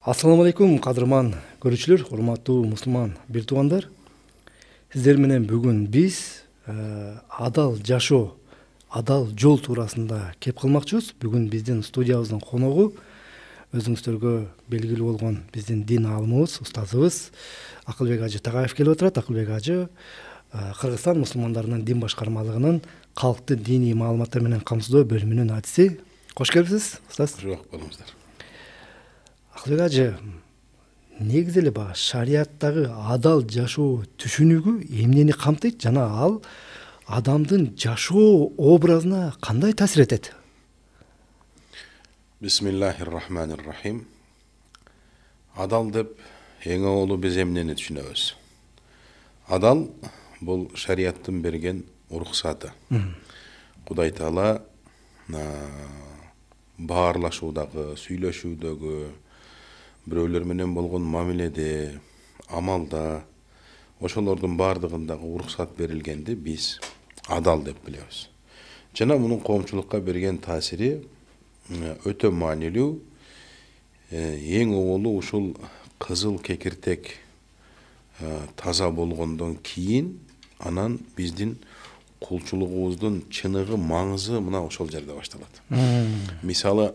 Ассаламу алейкум, кадырман көрүүчүлөр, урматтуу мусулман бир туугандар. Сиздер менен бүгүн биз адал жашоо, адал жол туурасында кеп кылмакчыбыз. Бүгүн биздин студиябыздын коногу өзүңүздөргө белгилүү болгон биздин дин аалымыбыз, устазыбыз Акылбек ажы Тагаев келип отурат. Акылбек ажы Кыргызстан мусулмандарынын дин башкармалыгынын калкты диний маалыматтар менен камсыздоо бөлүмүнүн адиси. Кош келипсиз, устаз. Жок болуңуздар. Акылбек ажы, негизи эле баягы шариаттагы адал жашоо түшүнүгү эмнени камтыйт жана ал адамдын жашоо образына кандай таасир этет? Бисмиллахир-рахманир-рахим. Адал деп эң оолу биз эмнени түшүнөбүз? Адал бул шариаттын берген уруксаты. Кудай Таала баарлашуудагы, сүйлөшүүдөгү, бирөөлөр менен болгон мамиледе, амалда, ошолордун баардыгындагы уруксат берилгенди биз адал деп билебиз. Жана мунун коомчулукка берген таасири өтө маанилүү. Эң оолу ушул кызыл кекиртек таза болгондон кийин анан биздин кулчулугубуздун чыныгы, маңызы мына ошол жерде башталат. Мисалы,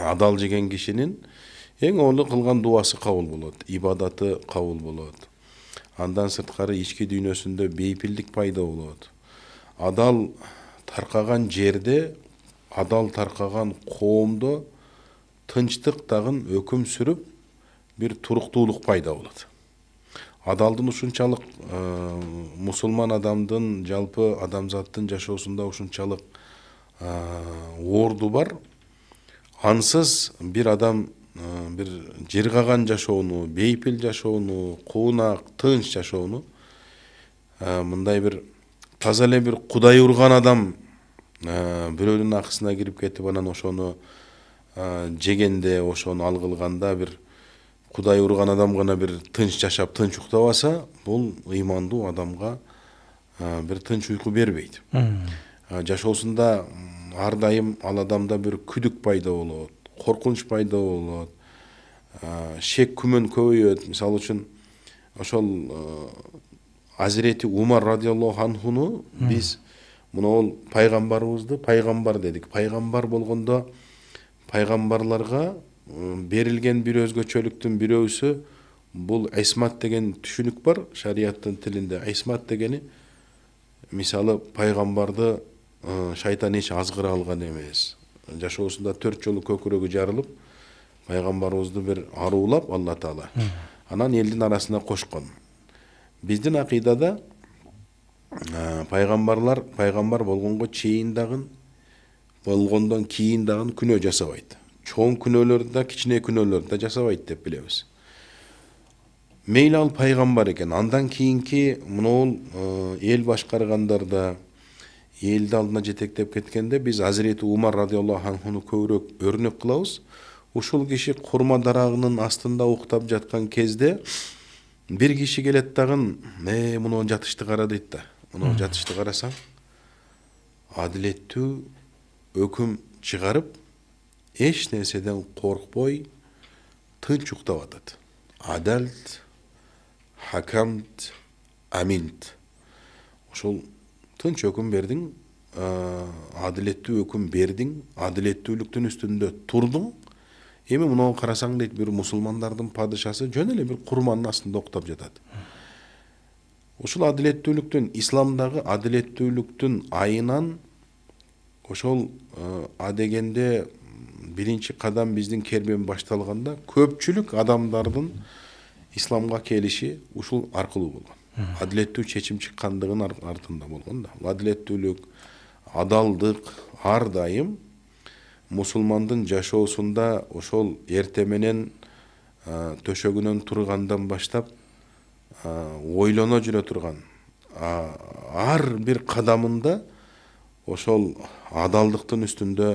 адал жеген кишинин эң оолу кылган дуасы кабыл болот, ибадаты кабыл болот. Андан сырткары ички дүйнөсүндө бейпилдик пайда болот. Адал таркаган жерде, адал таркаган коомдо тынчтык дагы өкүм сүрүп, бир туруктуулук пайда болот. Адалдын ушунчалык мусулман адамдын, жалпы адамзаттын жашоосунда ушунчалык орду бар. Ансыз бир адам бир жыргаган жашоону, бейпил жашоону, куунак, тынч жашоону, мындай бир таза эле бир Кудай урган адам бирөөнүн акысына кирип кетип, анан ошону жегенде, ошону алгылганда бир Кудай урган адам гана бир тынч жашап, тынч уктабаса, бул ыймандуу адамга бир тынч уйку бербейт. Жашоосунда ар дайым ал адамда бир күдүк пайда болот, коркунуч пайда болот, шек күмөн көбөйөт. Мисалы үчүн ошол Азирети Умар радиаллаху анхуну биз мунул пайгамбарыбызды пайгамбар дедик. Пайгамбар болгондо пайгамбарларга берилген бир өзгөчөлүктүн бирөөсү бул айсмат деген түшүнүк бар шариаттын тилинде. Айсмат дегени мисалы пайгамбарды шайтан эч азгыра алган эмес. Жашоосунда 4 жолу көкүрөгү жарылып, пайгамбарыбызды бир аруулап Алла Таала анан элдин арасына кошкон. Биздин акыйдада пайгамбарлар пайгамбар болгонго чейин дагы, болгондон кийин дагы күнөө жасабайт. Чоң күнөөлөрдү да, кичине күнөөлөрдү да жасабайт деп билебиз. Мейли ал пайгамбар экен, андан кийинки мунул эл башкаргандарда, элди алдына жетектеп кеткенде биз Азирети Умар радиаллаху анхуну көбүрөөк өрнөк кылабыз. Ушул киши курма дарагынын астында уктап жаткан кезде бир киши келет дагы, муну жатышты кара дейт да. Муну жатышты карасаң, адилеттүү өкүм чыгарып, эч нерседен коркпой тынч уктап атат. Адалт, хакамт, аминт. Ошол тынч өкүм бердиң, адилеттүү өкүм бердиң, адилеттүүлүктүн үстүндө турдуң. Эми муну карасаң дейт, бир мусулмандардын падышасы жөн эле бир курманын астында уктап жатат. Ушул адилеттүүлүктүн, исламдагы адилеттүүлүктүн айынан ошол дегенде биринчи кадам биздин кермен башталганда көпчүлүк адамдардын исламга келиши ушул аркылуу болгон. Адилеттүү чечим чыккандыгын артында болгон да. Адилеттүүлүк, адалдык ар дайым мусулмандын жашоосунда ошол эрте менен төшөгүнөн тургандан баштап ойлоно жүрө турган ар бир кадамында ошол адалдыктын үстүндө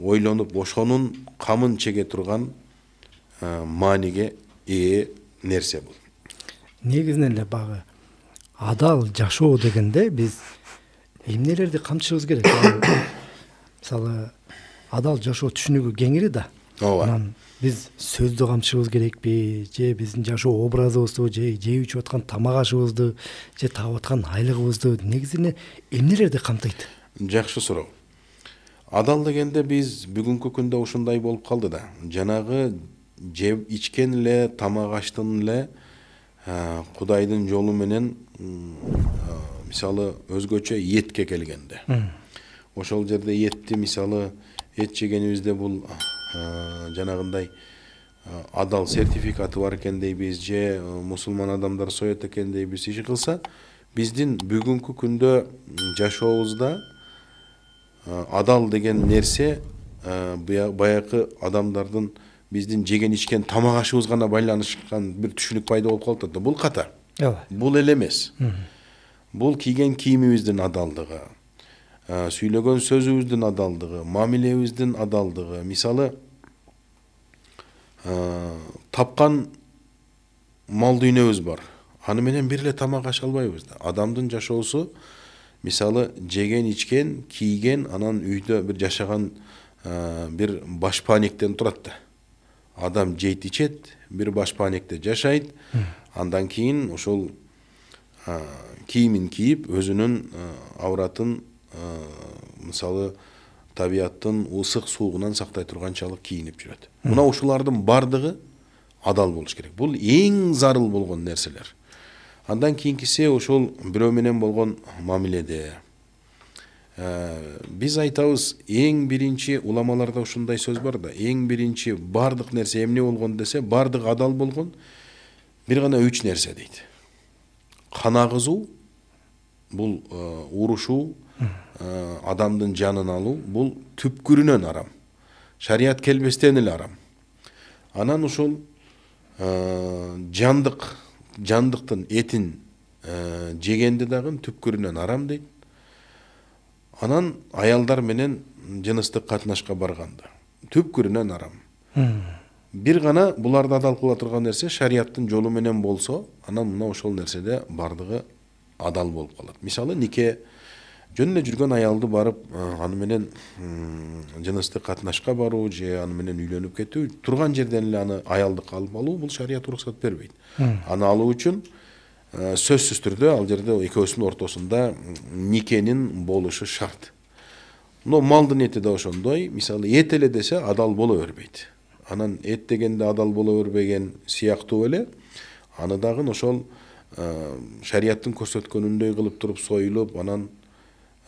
ойлонуп, ошонун камын чеге турган мааниге ээ нерсе бул. Негизинен эле багы адал жашоо дегенде биз эмнелерди камтышыбыз керек? Мисалы, адал жашоо түшүнүгү кеңири да. ооба. Анан биз сөздү камчыбыз керекпи, же биздин жашоо образыбызды, же жеп ичип аткан тамак ашыбызды, же таап аткан айлыгыбызды негизинен эмнелерди камтыйт? Жакшы суроо. Адал дегенде биз бүгүнкү күндө ушундай болуп калды да. Жанагы жеп ичкен эле, тамак аштын эле Кудайдын жолу менен мисалы өзгөчө этке келгенде. Ошол жерде этти мисалы эт жегенибизде бул жанагындай адал сертификаты бар экен дейбиз, же мусулман адамдар соет экен дейбиз. Иши кылса, биздин бүгүнкү күндө жашообузда адал деген нерсе баягы адамдардын биздин жеген ичкен тамак ашыбыз гана байланышкан бир түшүнүк пайда болуп калып атат. Бул ката. Бул эле эмес. Бул кийген кийимибиздин адалдыгы, сүйлөгөн сөзүбүздүн адалдыгы, мамилебиздин адалдыгы. Мисалы, тапкан мал дүйнөбүз бар. Аны менен бир эле тамак аша албайбыз да. Адамдын жашоосу мисалы жеген ичкен, кийген, анан үйдө бир жашаган бир башпаанектен турат да. Адам жейт ичет, бир башпаанекте жашайт, андан кийин ошол кийимин кийип, өзүнүн авратын мисалы табияттын ысык суугунан сактай турганчалык кийинип жүрөт. Мына ушулардын бардыгы адал болуш керек. Бул эң зарыл болгон нерселер. Андан кийинкиси ошол бирөө менен болгон мамиледе. Биз айтабыз, эң биринчи уламаларда ушундай сөз бар да, эң биринчи бардык нерсе эмне болгон десе, бардык адал болгон бир гана 3 нерсе дейт. Кан агызуу, бул урушуу, адамдын жанын алуу, бул түпкүрүнөн арам. Шарият келбестен эле арам. Анан ушул жандыктын этин жегенде дагы түпкүрүнөн арам дейт. Анан аялдар менен жыныстык катнашка барганда түпкүрүнөн арам. Бир гана буларды адал кыла турган нерсе шарияттын жолу менен болсо, анан мына ошол нерседе бардыгы адал болуп калат. Мисалы, нике жөн эле жүргөн аялды барып, аны менен жыныстык катнашка баруу же аны менен үйлөнүп кетүү, турган жерден эле аны аялдыкка алып алуу, бул шарият уруксат бербейт. Аны алуу үчүн сөзсүз түрдө ал жерде экөөсүнүн ортосунда никенин болушу шарт. Но малдын эти да ошондой. Мисалы, эт эле десе адал боло бербейт. Анан эт дегенде адал боло бербеген сыяктуу эле, аны дагы ошол шарияттын көрсөткөнүндөй кылып туруп союлуп, анан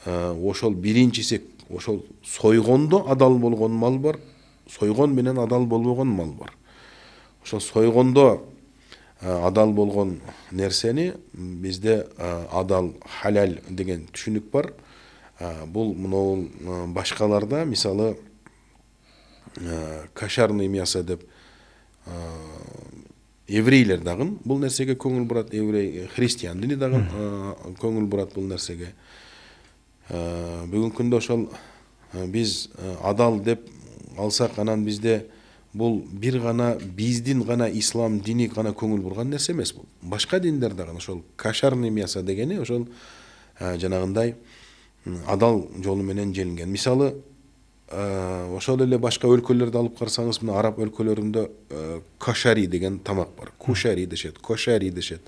ошол биринчиси ошол сойгондо адал болгон мал бар, сойгон менен адал болбогон мал бар. Ошол сойгондо адал болгон нерсени бизде адал, халал деген түшүнүк бар. Бул мынау башкаларда, мисалы, кошерный мясо деп еврейлер дагы бул нерсеге көңүл бурат, еврей христиан дини дагы көңүл бурат бул нерсеге. Бүгүнкү күндө ошол биз адал деп алсак, анан бизде бул бир гана биздин гана ислам дини гана көңүл бурган нерсе эмес бул. Башка диндер дагы ошол кошерный мясо дегени ошол жанагындай адал жолу менен желинген. Мисалы, ошол эле башка өлкөлөрдү алып карасаңыз, мына араб өлкөлөрүндө кошари деген тамак бар. Кушари дешет, кошари дешет.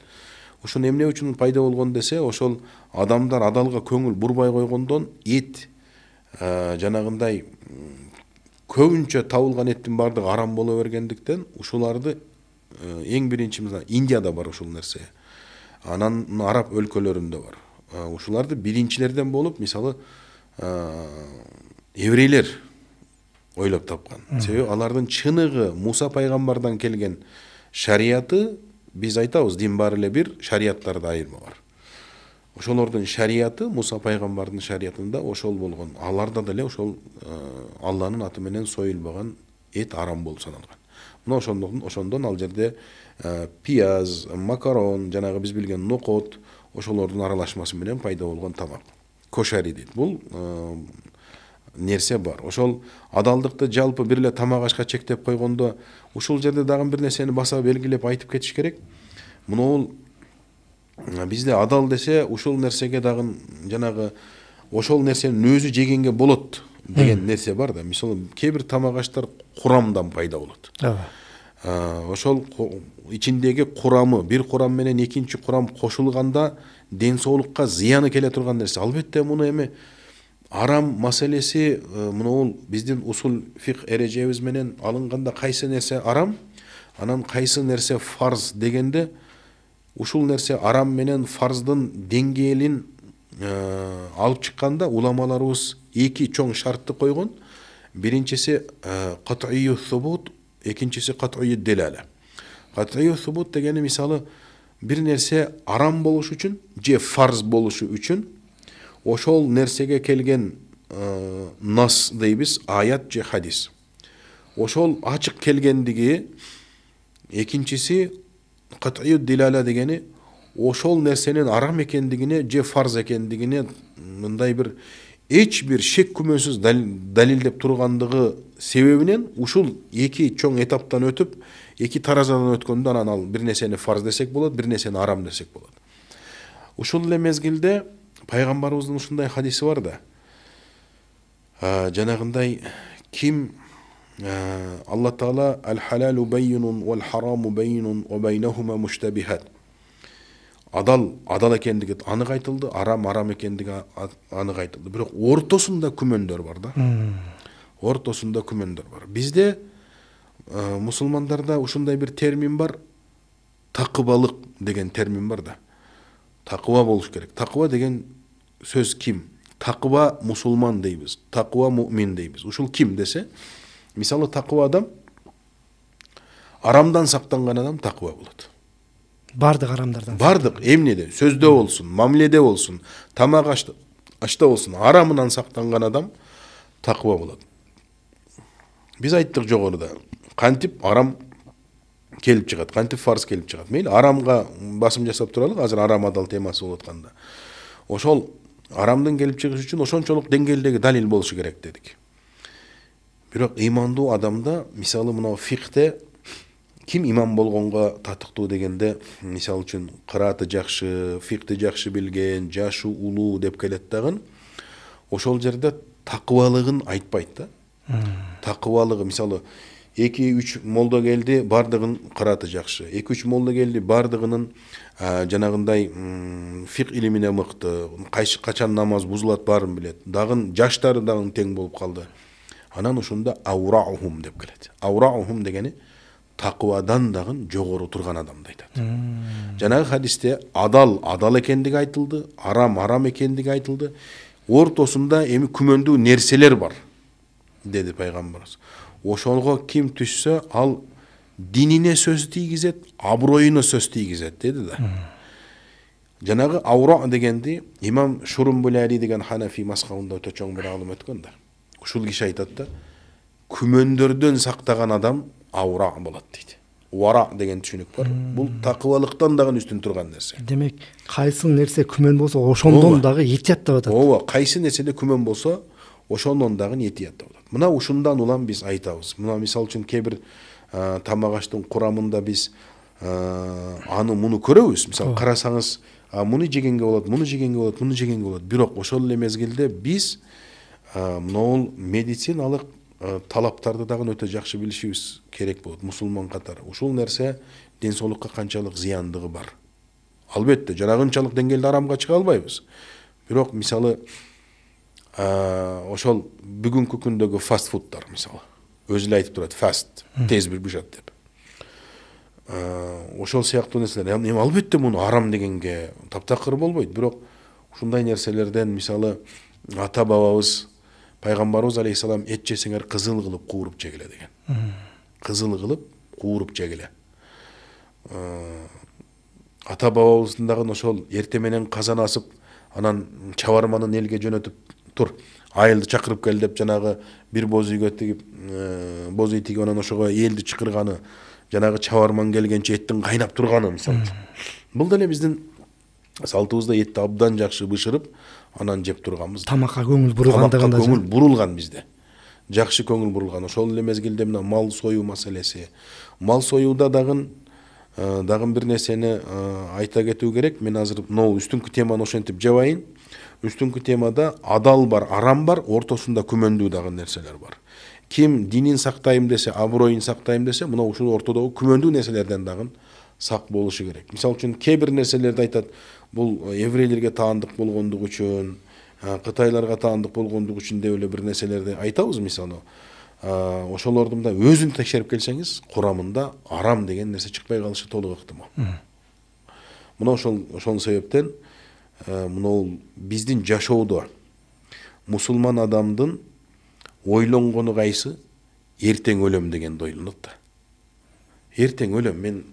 Ошон эмне үчүн пайда болгон десе, ошол адамдар адалга көңүл бурбай койгондон эт жанагындай көбүнчө табылган эттин бардыгы арам боло бергендиктен ушуларды эң биринчи мына Индияда бар ушул нерсе. Анан араб өлкөлөрүндө бар. Ушуларды биринчилерден болуп, мисалы, еврейлер ойлоп тапкан. Себеби алардын чыныгы Муса пайгамбардан келген шарияты, биз айтабыз, дин бар эле бир, шарияттарда айырма бар. Ошолордун шарияты Муса пайгамбардын шариятында ошол болгон. Аларда деле ошол Алланын аты менен союлбаган эт арам болуп саналган. Мына ошондон ал жерде пияз, макарон, жанагы биз билген нокот, ошолордун аралашмасы менен пайда болгон тамак. Кошари дейт. Бул нерсе бар. Ошол адалдыкты жалпы бир эле тамак ашка чектеп койгондо, ушул жерде дагы бир нерсени баса белгилеп айтып кетиш керек. Мунул бизде адал десе, ушул нерсеге дагы жанагы ошол нерсени өзү жегенге болот. деген нерсе бар да. Мисалы кээ бир тамак аштар курамдан пайда болот. Ошол ичиндеги курамы, бир курам менен экинчи курам кошулганда ден соолукка зыяны келе турган нерсе. Албетте муну эми арам маселеси мынул биздин усул фикh эрежебиз менен алынганда кайсы нерсе арам, анан кайсы нерсе фарз дегенде ушул нерсе арам менен фарздын деңгээлин алып чыкканда уламаларыбыз эки чоң шартты койгон. Биринчиси кат'ию субут, экинчиси кат'ию делала. Кат'ию субут дегени мисалы бир нерсе арам болуш үчүн же фарз болушу үчүн ошол нерсеге келген нас дейбиз, аят же хадис. Ошол ачык келгендиги. Экинчиси кат'ию делала дегени ошол нерсенин арам экендигине же фарз экендигине мындай бир эч бир шек күмөнсүз далилдеп тургандыгы себебинен ушул эки чоң этаптан өтүп, эки таразадан өткөндө анан ал бир нерсени фарз десек болот, бир нерсени арам десек болот. Ушул эле мезгилде пайгамбарыбыздын ушундай хадиси бар да. Жанагындай ким Алла Таала ал-халалу баййинун вал-хараму баййинун ва байнахума муштабихат. Адал экендиги анык айтылды, арам экендиги анык айтылды. Бирок ортосунда күмөндөр бар да. Ортосунда күмөндөр бар. Бизде мусулмандарда ушундай бир термин бар. Такыбалык деген термин бар да. Такыба болуш керек. Такыба деген сөз ким? Такыба мусулман дейбиз. Такыба муъмин дейбиз. Ушул ким десе, мисалы такыба адам арамдан сактанган адам такыба болот. Бардык арамдардан. Бардык эмнеде, сөздө болсун, мамиледе болсун, тамак ашта болсун, арамынан сактанган адам такыба болот. Биз айттык жогоруда, кантип арам келип чыгат, кантип фарз келип чыгат. Мейли арамга басым жасап туралык, азыр арам адал темасы болуп атканда. Ошол арамдын келип чыгыш үчүн ошончолук деңгээлдеги далил болушу керек дедик. Бирок имандуу адамда, мисалы мына фикхте ким имам болгонго татыктуу дегенде, мисалы үчүн кырааты жакшы, фикхти жакшы билген, жашы улуу деп келет дагы, ошол жерде такыбалыгын айтпайт да. Такыбалыгы мисалы 2-3 молдо келди, бардыгын кырааты жакшы. 2-3 молдо келди, бардыгынын жанагындай фикх илимине мыкты, качан намаз бузулат барын билет. Дагы жаштары дагы тең болуп калды. Анан ушунда аурахум деп келет. Аурахум дегени такыбадан дагы жогору турган адамды айтат. Жанагы хадисте адал экендиги айтылды, арам экендиги айтылды. Ортосунда эми күмөндүү нерселер бар деди пайгамбарыбыз. Ошолго ким түшсө, ал динине сөз тийгизет, аброюна сөз тийгизет деди да. Жанагы аура дегенди имам Шурумбуляри деген Ханафи мазхабында өтө чоң бир алым өткөн да. Ушул киши айтат да, күмөндөрдөн сактаган адам аура болот дейт. Вара деген түшүнүк бар. Бул такыбалыктан дагы үстүн турган нерсе. Демек, кайсы нерсе күмөн болсо, ошондон дагы этияттап атат. Ооба, кайсы нерседе күмөн болсо, ошондон дагы этияттап атат. Мына ушундан улам биз айтабыз. Мына мисал үчүн кээ бир тамак аштын курамында биз аны муну көрөбүз. Мисал карасаңыз, муну жегенге болот, муну жегенге болот, муну жегенге болот. Бирок ошол эле мезгилде биз мынул медициналык талаптарды дагы өтө жакшы билишибиз керек болот мусулман катары. Ушул нерсе ден соолукка канчалык зыяндыгы бар. Албетте, жанагынчалык деңгээлде арамга чыга албайбыз. Бирок мисалы ошол бүгүнкү күндөгү фастфуддар мисалы өзү эле айтып турат, фаст, тез бир бышат деп. Ошол сыяктуу нерселер, эми албетте муну арам дегенге таптакыр болбойт, бирок ушундай нерселерден мисалы ата бабабыз пайгамбарыбыз алейхисалам эт жесеңер кызыл кылып кууруп жегиле деген. Кызыл кылып кууруп жегиле. Ата бабабыздын дагы ошол эрте менен казан асып, анан чабарманын элге жөнөтүп тур, айылды чакырып кел деп жанагы бир боз үйгө тигип, боз үй тигип анан ошого элди чакырганы, жанагы чабарман келгенче эттин кайнап турганы мисалы. Бул деле биздин салтыбызда этти абдан жакшы бышырып, анан жеп турганбыз. Тамакка көңүл бурулгандыгында. Тамакка көңүл бурулган бизде. Жакшы көңүл бурулган. Ошол эле мезгилде мына мал союу маселеси. Мал союуда дагы бир нерсени айта кетүү керек. Мен азыр мына үстүнкү теманы ошентип жабайын. Үстүнкү темада адал бар, арам бар, ортосунда күмөндүү дагы нерселер бар. Ким динин сактайм десе, аброюн сактайм десе, мына ушул ортодогу күмөндүү нерселерден дагы сак болушу керек. Мисалы үчүн кээ бир нерселерди айтат, бул еврейлерге таандык болгондугу үчүн, кытайларга таандык болгондугу үчүн деп эле бир нерселерди айтабыз мисалы. Ошолордун да өзүн текшерип келсеңиз, Курамында арам деген нерсе чыкпай калышы толук ыктымал. Мына ошол себептен мына биздин жашоодо мусулман адамдын ойлонгону кайсы? Эртең өлөм дегенди ойлонот да. Эртең өлөм, мен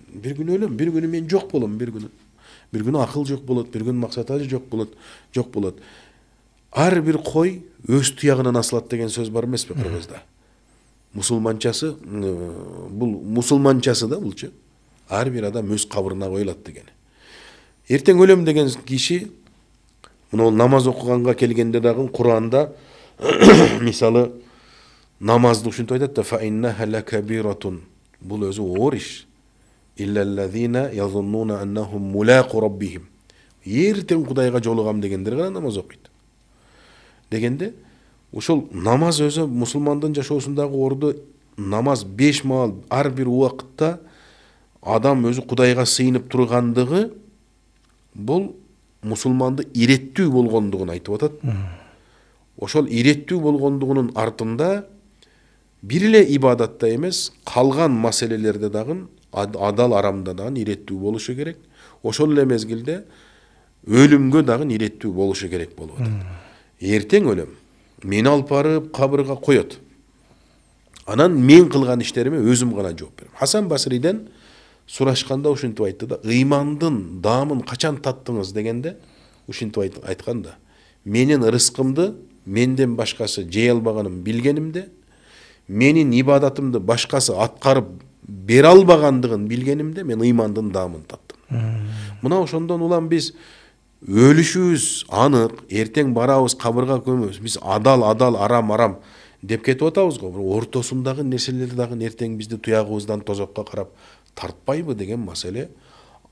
бир күнү өлөм, бир күнү мен жок болом, бир күнү акыл жок болот, бир күнү максатажы жок болот. Ар бир кой өз туягынан асылат деген сөз бар эмеспи кыргызда? Мусулманчасы, бул мусулманчасы да булчу. Ар бир адам өз кабырына коюлат деген. Эртең өлөм деген киши мына намаз окуганга келгенде дагы Куранда мисалы намазды ушинтип айтат да: "Фа иннаха лакабиратун", бул өзү оор иш. "Иллаллазина yazunнуна аннахум мулaqu раббихим", эртең Кудайга жолугам дегендер гана намаз окуйт. Дегенде ушул намаз өзү мусулмандын жашоосундагы орду, намаз 5 маал ар бир убакытта адам өзү Кудайга сыйынып тургандыгы, бул мусулманды иреттүү болгондугун айтып атат. Ошол иреттүү болгондугунун артында бир эле ибадатта эмес, калган маселелерде дагы адал арамда дагы иреттүү болушу керек. Ошол эле мезгилде өлүмгө дагы иреттүү болушу керек болуп атат. Эртең өлөм, мени алып барып кабырга коет. Анан мен кылган иштериме өзүм гана жооп берем. Хасан Басриден сурашканда ушинтип айтты да: "Ыймандын даамын качан таттыңыз?" дегенде ушинтип айткан да: "Менин рызкымды менден башкасы жей албаганын билгенимде, менин ибадатымды башкасы аткарып бере албагандыгын билгенимде, мен ыймандын даамын таттым." Мына ошондон улам биз өлүшүбүз анык, эртең барабыз, кабырга көмөбүз. Биз адал, арам деп кетип атабыз го. Бирок ортосундагы нерселер дагы эртең бизди туягыбыздан тозокко карап тартпайбы деген маселе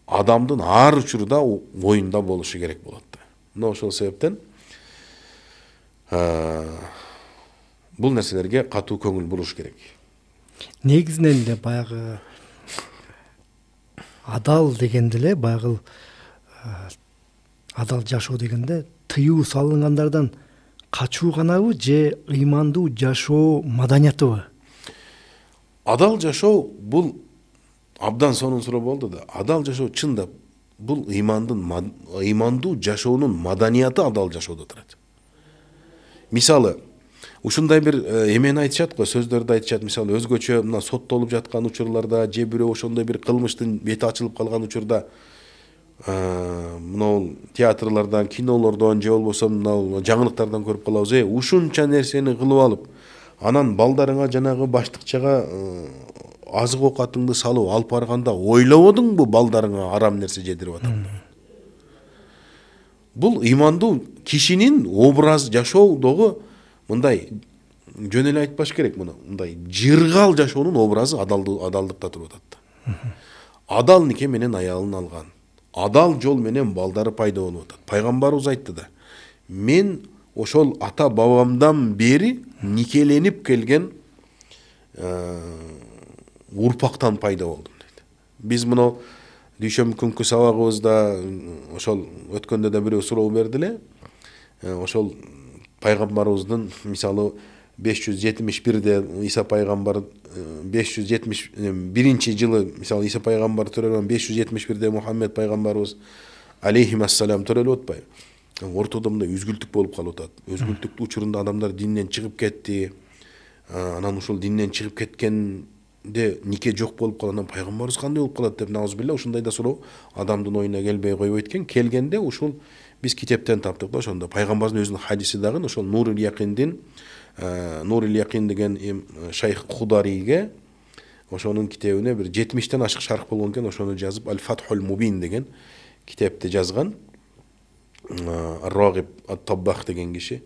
адамдын ар учурда оюнда болушу керек болот. Мына ошол себептен бул нерселерге катуу көңүл буруш керек. Негизинен эле баягы адал дегенде эле баягы адал жашоо дегенде тыюу салынгандардан качуу ганабы же ыймандуу жашоо маданиятыбы? Адал жашоо бул абдан сонун суроо болду да. Адал жашоо чындап бул ыймандуу жашоонун маданияты адал жашоодо турат. Мисалы, ушундай бир эмени айтышат го, сөздөрдү айтышат. Мисалы, өзгөчө мына соттолуп жаткан учурларда же бирөө ошондой бир кылмыштын бети ачылып калган учурда мына театрлардан, кинолордон же болбосо мына жаңылыктардан көрүп калабыз. Ушунча нерсени кылып алып, анан балдарыңа жанагы баштыкчага азык оокатыңды салып алып барганда ойлободуңбу балдарыңа арам нерсе жедирип атам деп. Бул ыймандуу кишинин образ жашоодогу мындай жөн эле айтпаш керек, мындай жыргал жашоонун образы адалдыкта туруп атат. Адал нике менен аялын алган. Адал жол менен балдары пайда болуп атат. Пайгамбарыбыз айтты да: "Мен ошол ата бабамдан бери никеленип келген урпактан пайда болдум" дейт. Биз мына дүйшөмбү күнкү сабагыбызда ошол өткөндө да бирөө суроо берди эле. Ошол пайгамбарыбыздын мисалы 571-де Иса пайгамбар 571 жылы мисалы Иса пайгамбар төрөлгөн 571-де Мухаммед пайгамбарыбыз алейхимассалам төрөлүп атпайбы? Ортодо мындай үзгүлтүк болуп калып атат. Өзгүлтүктүн учурунда адамдар динден чыгып кетти. Анан ушул динден чыгып кеткенде нике жок болуп калган. Анан пайгамбарыбыз кандай болуп калат деп наузубилля ушундай да суроо адамдын оюна келбей койбойт экен. Келгенде ушул биз китептен таптык да, ошондо пайгамбардын өзүнүн хадиси дагы ошол Нурул Якин деген шайх Хударийге ошонун китебине бир 70тен ашык шарх болгон экен, ошону жазып Аль-Фатхул Мубин деген китепти жазган. Ар-Рагиб ат-Таббах деген киши.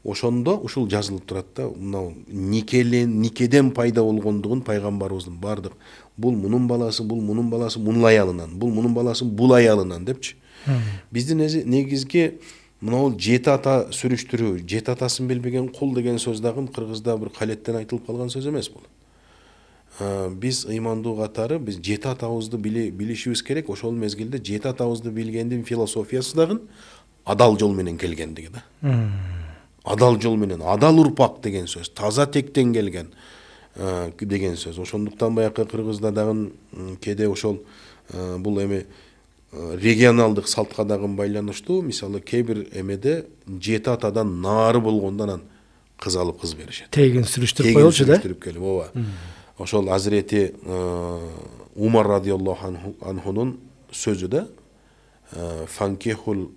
Ошондо ушул жазылып турат да, мына никеден пайда болгондугун пайгамбарыбыздын бардык бул мунун баласы, бул мунун баласы мунун аялынан, бул мунун баласы бул аялынан депчи. Биздин негизги Мына жети ата сүрүштүрүү, жети атасын билбеген кул деген сөз дагы кыргызда бир калеттен айтылып калган сөз эмес бул. Биз ыймандуу катары биз жети атабызды билишибиз керек. Ошол мезгилде жети атабызды билгендин философиясы дагы адал жол менен келгендиги да. Адал жол менен, адал урпак деген сөз, таза тектен келген деген сөз. Ошондуктан баякы кыргызда дагы кээде ошол бул эми регионалдык салтка дагы байланыштуу. Мисалы кээ бир эмеде жети атадан нары болгондо анан кыз алып кыз беришет. Тегин сүрүштүрүп коелчу да. Сүрүштүрүп келип, ооба. Ошол Азирети Умар радиаллаху анхунун сөзү да фанкихул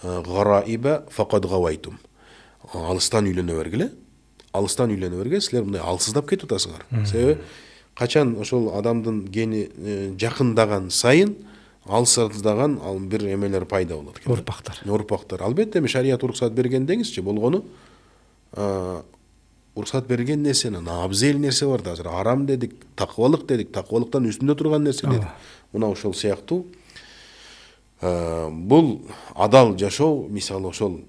гараиба факад гавайтум. Алыстан үйлөнө бергиле. Алыстан үйлөнө берге силер мындай алсыздап кетип атасыңар. Себеби качан ошол адамдын гени жакындаган сайын алсыздаган бир эмелер пайда болот экен. Урпактар. Албетте эми шарият уруксат берген деңизчи, болгону уруксат берген нерсенин абзел нерсе бар да. Азыр арам дедик, такыбалык дедик, такыбалыктан үстүндө турган нерсе дедик. Мына ошол сыяктуу бул адал жашоо, мисалы ошол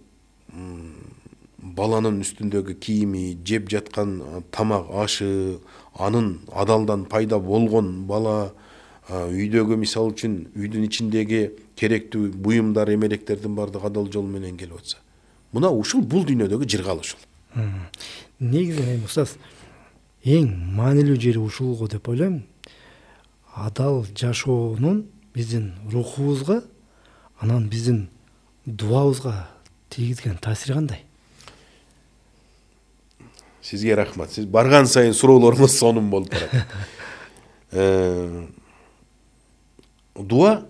баланын үстүндөгү кийими, жеп жаткан тамак ашы, анын адалдан пайда болгон бала, үйдөгү мисалы үчүн үйдүн ичиндеги керектүү буюмдар, эмеректердин баардыгы адал жол менен келип атса. Мына ушул бул дүйнөдөгү жыргал ушул. Негизинен устаз эң маанилүү жери ушул го деп ойлойм. Адал жашоонун биздин рухубузга, анан биздин дуабызга тийгизген таасири кандай? Сизге рахмат. Сиз барган сайын суроолоруңуз сонун болуп барат. Дуа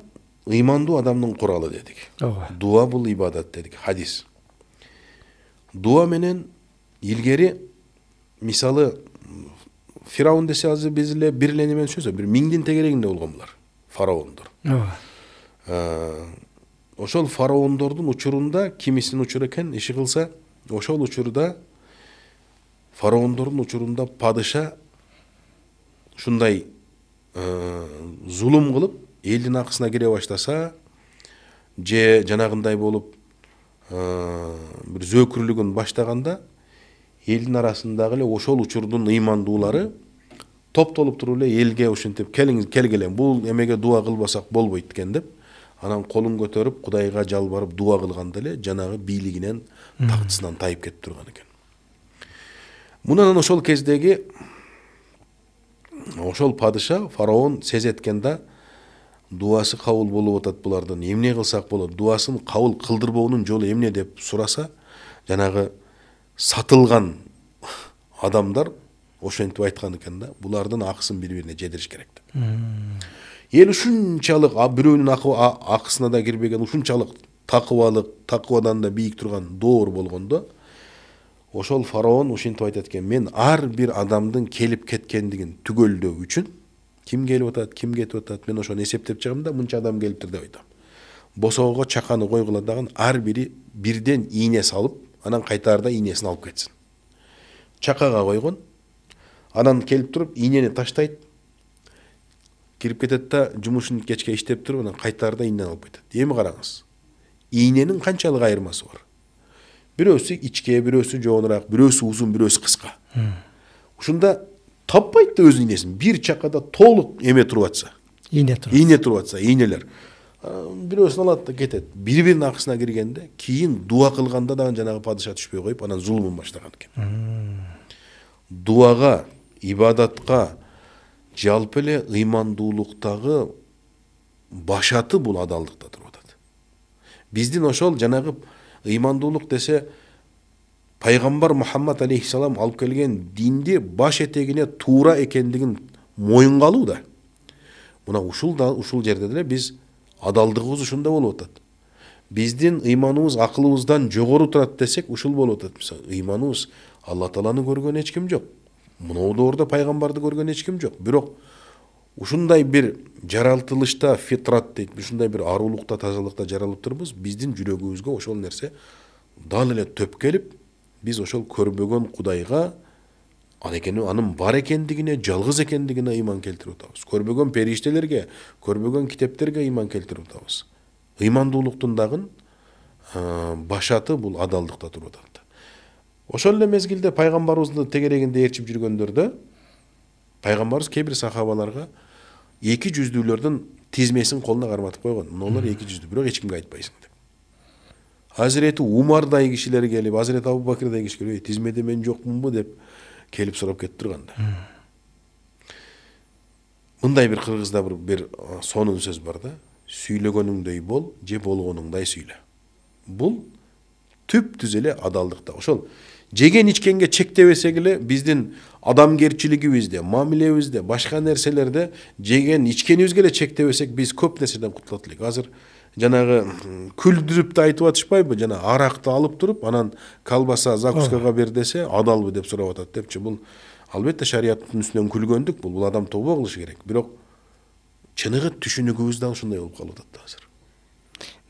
ыймандуу адамдын куралы дедик. Дуа бул ибадат дедик, хадис. Дуа менен илгери мисалы Фираун десе азыр биз эле бир эле немен сөзө, бир миңдин тегерегинде болгон булар, фараондор. Ошол фараондордун учурунда кимисинин учуру экен, иши кылса, ошол учурда фараондордун учурунда падыша ушундай зулум кылып, элдин акысына кире баштаса, же жанагындай болуп бир зөөкүрлүгүн баштаганда, элдин арасындагы эле ошол учурдун ыймандуулары топтолуп туруп эле элге ушинтип келгиле, бул эмеге дуа кылбасак болбойт экен деп, анан колун көтөрүп Кудайга жалбарып дуа кылганда эле жанагы бийлигинен, тактысынан тайып кетип турган экен. Мунан ошол кездеги ошол падыша фараон сезеткен да, дуасы кабыл болуп атат булардын, эмне кылсак болот, дуасын кабыл кылдырбоонун жолу эмне деп сураса, жанагы сатылган адамдар ошентип айткан экен да, булардын акысын бири-бирине жедириш керек деп. Эл ушунчалык бирөөнүн акысына да кирбеген, ушунчалык такыбадан да бийик турган доор болгондо, ошол фараон ушинтип айтат экен: мен ар бир адамдын келип кеткендигин түгөлдөө үчүн, ким келип атат, ким кетип атат, мен ошону эсептеп чыгам да, мынча адам келиптир деп айтам. Босоого чаканы койгула дагы ар бири бирден ийне салып, анан кайтаарда ийнесин алып кетсин. Чакага койгон, анан келип туруп ийнени таштайт, кирип кетет да, жумушун кечке иштеп туруп, анан кайтаарда ийнени алып кетет. Эми караңыз, ийненин канчалык айырмасы бар? Бирөөсү ичке, бирөөсү жоонураак, бирөөсү узун, бирөөсү кыска. Ушунда таппайт да өз ийнесин. Бир чакада толук эме туруп атса, ийне туруп атса, ийнелер. Бирөөсүн алат да кетет. Бири-биринин акысына киргенде, кийин дуа кылганда дагы жанагы падыша түшпөй коюп, анан зулумун баштаган экен. Дуага, ибадатка, жалпы эле ыймандуулуктагы башаты бул адалдыкта туруп атат. Биздин ошол жанагы ыймандуулук десе, пайгамбар Мухаммад алейхиссалам алып келген динди баш этегине туура экендигин моюнга алуу да. Мына ушул жерде деле биз адалдыгыбыз ушунда болуп атат. Биздин ыйманыбыз акылыбыздан жогору турат десек, ушул болуп атат. Мисалы, ыйманыбыз Алла Тааланы көргөн эч ким жок. Мына доордо пайгамбарды көргөн эч ким жок. Бирок ушундай бир жаратылышта фитрат дейт, ушундай бир арулукта, тазалыкта жаралып турбуз. Биздин жүрөгүбүзгө ошол нерсе дал эле төп келип, биз ошол көрбөгөн Кудайга анын бар экендигине, жалгыз экендигине ыйман келтирип атабыз. Көрбөгөн периштелерге, көрбөгөн китептерге ыйман келтирип атабыз. Ыймандуулуктун дагы башаты бул адалдыкта туруп атат. Ошол эле мезгилде пайгамбарыбызды тегерегинде ээрчип жүргөндөрдө пайгамбарыбыз кээ бир сахабаларга эки жүздүүлөрдүн тизмесин колуна карматып койгон. Мыналар эки жүздүү, бирок эч кимге айтпайсың деп. Hazreti Umar'day kişiler gelip, Hazreti Abu Bakır'day kişiler gelip, tizmede men jokmунбу деп келип сурап кетип турганда. Мындай бир кыргызда бир сонун сөз бар да. Сүйлөгөнүңдөй бол, же болгонуңдай сүйлө. Бул түп-түз эле адалдыкта. Ошол жеген ичкенге чектебесек эле биздин адамгерчилигибизде, мамилебизде, башка нерселерде жеген ичкенибизге эле чектебесек биз көп нерседен кутулат элек. Азыр жанагы күлдүрүп да айтып атышпайбы? Жана аракты алып туруп, анан колбаса закускага бер десе, адалбы деп сурап атат депчи. Бул албетте шариаттын үстүнөн күлгөндүк, бул адам тобо кылышы керек. Бирок чыныгы түшүнүгүбүз да ушундай болуп калып атат азыр.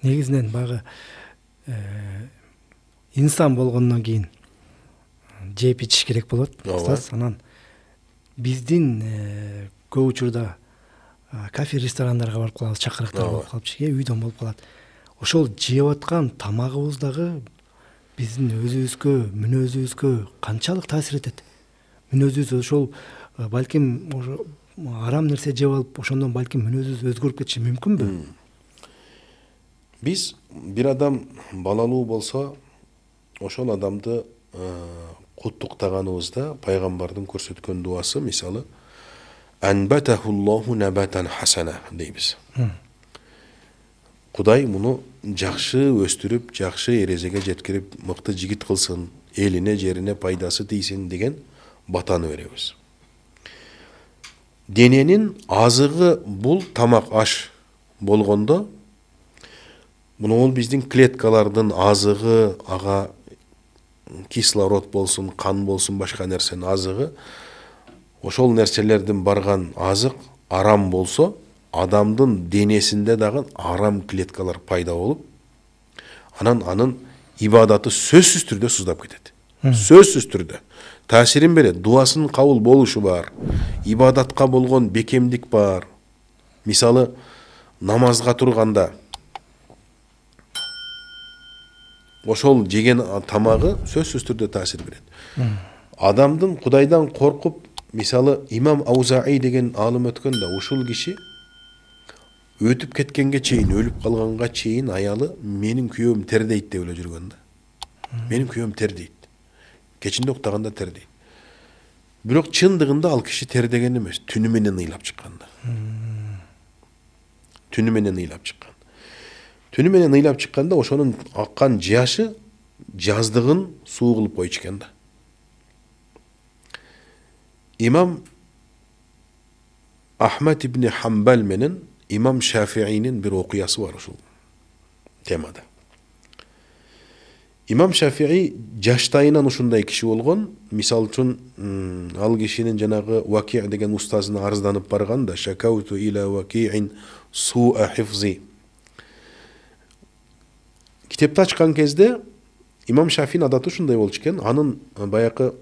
Негизинен багы инсан болгондон кийин жеп ичиш керек болот. Анан биздин көп учурда кафе ресторандарга барып калабыз, чакырыктар болуп калып, үйдөн болуп калат. Ошол жеп аткан тамагыбыз дагы биздин өзүбүзгө, мүнөзүбүзгө канчалык таасир этет. Мүнөзүбүз ошол балким арам нерсе жеп алып, ошондон балким мүнөзүбүз өзгөрүп кетиши мүмкүнбү? Биз бир адам балалуу болсо, ошол адамды куттуктаганыбызда пайгамбардын көрсөткөн дуасы, мисалы Анбатахуллаху набатан хасана дейбиз. Кудай муну жакшы өстүрүп, жакшы эрезеге жеткирип, мыкты жигит кылсын, элине, жерине пайдасы тийсин деген батаны беребиз. Дененин азыгы бул тамак, аш болгондо, муну ол биздин клеткалардын азыгы, ага кислород болсун, кан болсун, башка нерсенин азыгы, ошол нерселердин барган азык арам болсо, адамдын денесинде дагы арам клеткалар пайда болуп, анын ибадаты сөзсүз түрдө суздап кетет. Сөзсүз түрдө таасирин берет, дуасынын кабыл болушу бар, ибадатка болгон бекемдик бар. Мисалы, намазга турганда ошол жеген тамагы сөзсүз түрдө таасир берет. Адамдын Кудайдан коркуп, мисалы имам Аузаи деген алым өткөн да, ушул киши өтүп кеткенге чейин, өлүп калганга чейин аялы менин күйөөм тердейт деп эле жүргөн да. Менин күйөөм тердейт. Кечинде уктаганда тердейт. Бирок чындыгында ал киши тердеген эмес, түнү менен ыйлап чыккан да. Түнү менен ыйлап чыккан. Түнү менен ыйлап чыкканда ошонун аккан жашы жаздыгын суу кылып койчу экен да. İmam Ahmet İbni Hanbal менен İmam Şafii'nin bir okuyası var şu temada. İmam Şafii жаштайынан ушундай киши болгон. Мисал үчүн ал кишинин жанагы Ваки' деген устазына арызданып барган да, шакауту иля Ваки'ин су'a хифзи. Китепти ачкан кезде İmam Şafii'nin адаты ушундай болчу экен. Анын баякы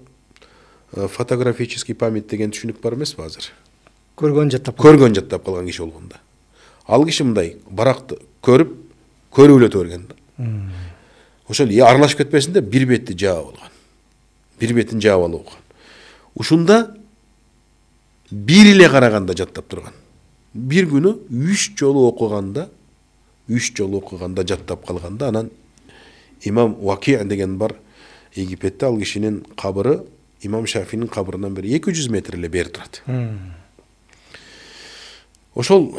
фотографический память деген түшүнүк бар эмеспи азыр? Көргөн жаттап калган киши болгонда. Ал киши мындай баракты көрүп, көрүп эле көргөн да. Ошол аралашып кетпесин деп бир бетти жаап алган. Бир бетин жаап алып окуган. Ушунда бир эле караганда жаттап турган. Бир күнү 3 жолу окуганда жаттап калганда, анан имам Ваки' деген бар Египетте, ал кишинин кабыры İmam Şafii'nin kabırından beri 200 metre ile beri turат. Ошол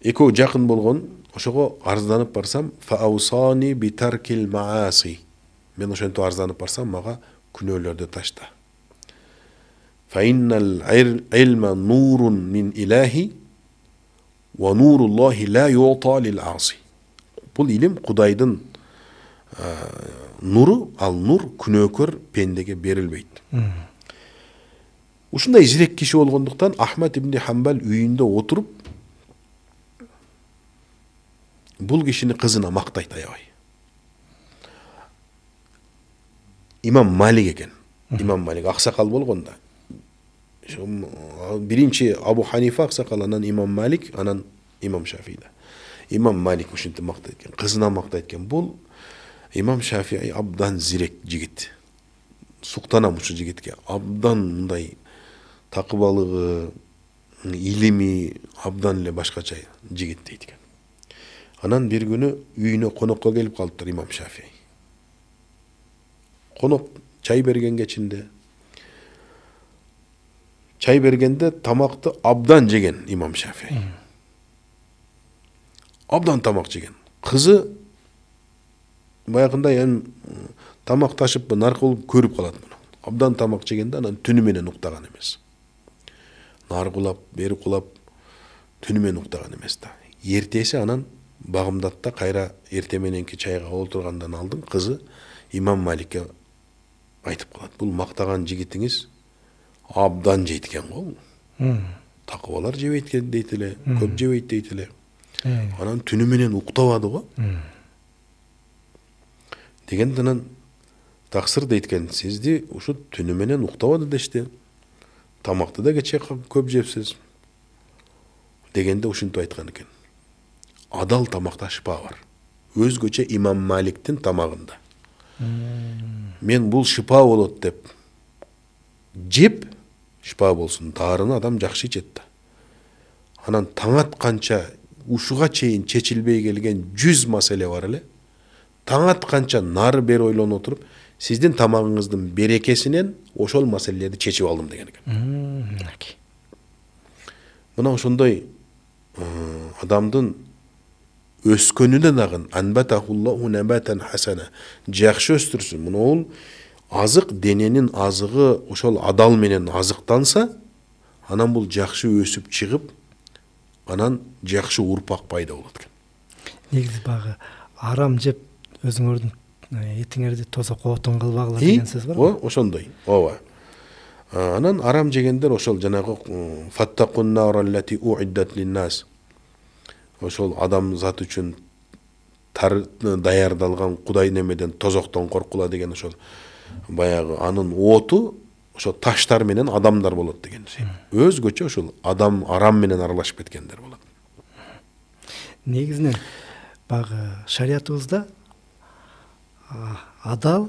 экөө жакын болгон, ошого арызданып барсам, фаусани битаркил мааси. Мен ошентип арызданып барсам, мага күнөөлөрдү ташта. Fa innal ilma nurun min ilahi wa nurullahi la yu'ta lil asi. Бул илим Кудайдын нуру, ал нур күнөөкөр пендеге берилбейт. Ушундай зирек киши болгондуктан Ахмад ибн Хамбал үйүндө отуруп бул кишини кызына мактайт аябай. Имам Малик экен. Имам Малик аксакал болгонда. Биринчи Абу Ханифа аксакал, анан Имам Малик, анан Имам Шафи'да. имам Малик ушинтип мактайт экен, кызына мактайт экен. Бул имам Шафии абдан зирек жигит. Суктанам ушу жигитке. Абдан мындай такыбалыгы, илими абдан эле башкача жигит дейт экен. Анан bir күнү үйүнө конокко келип калыптыр имам Шафии. Конок чай берген кечинде. Чай бергенде тамакты абдан жеген имам Шафии. Абдан тамак жеген. Кызы баягындай тамак ташып наркы болуп көрүп калат муну. Абдан тамак жегенде анан түнү менен уктаган эмес. Наргулап, бери кулап, түнү менен уктаган эмес да. Эртеси анан Багымдатта кайра эрте мененки чайга олтургандан алдын кызы имам Маликке айтып калат. Бул мактаган жигитиңиз абдан жейт экен го. Такыбалар жебейт экен дейт эле, көп жебейт дейт эле. Анан түнү менен уктабады го. Дегенде анан таксыр дейт экен, сизди ушу түнү менен уктабады дешти. Тамакты да кече көп жепсиз. Дегенде ушинтип айткан экен. Адал тамакта шипа бар. Өзгөчө имам Маликтин тамагында. Мен бул шипа болот деп жеп, шипа болсун, дарыны адам жакшы ичет да. Анан таң атканча ушуга чейин чечилбей келген 100 маселе бар эле. Таң атканча нары бери ойлонуп отуруп, сиздин тамагыңыздын берекесинен ошол маселелерди чечип алдым деген экен. Мына ошондой адамдын өскөнүнө дагы анбатахуллаху набатан хасана, жакшы өстүрсүн. Мына ол азык, дененин азыгы ошол адал менен азыктанса, анан бул жакшы өсүп чыгып, анан жакшы урпак пайда болот экен. Негизи багы арам жеп өзүңөрдүн этиңерди тоза коотон кылбагыла деген сөз бар го. Ошондой. Ооба. Анан арам жегендер ошол жанагы фаттакун нараллати уиддат линнас. Ошол адам зат үчүн даярдалган Кудай немеден тозоктон коркула деген ошол баягы анын оту ошо таштар менен адамдар болот деген. Өзгөчө ошол адам арам менен аралашып кеткендер болот. Негизинен багы шариятыбызда адал,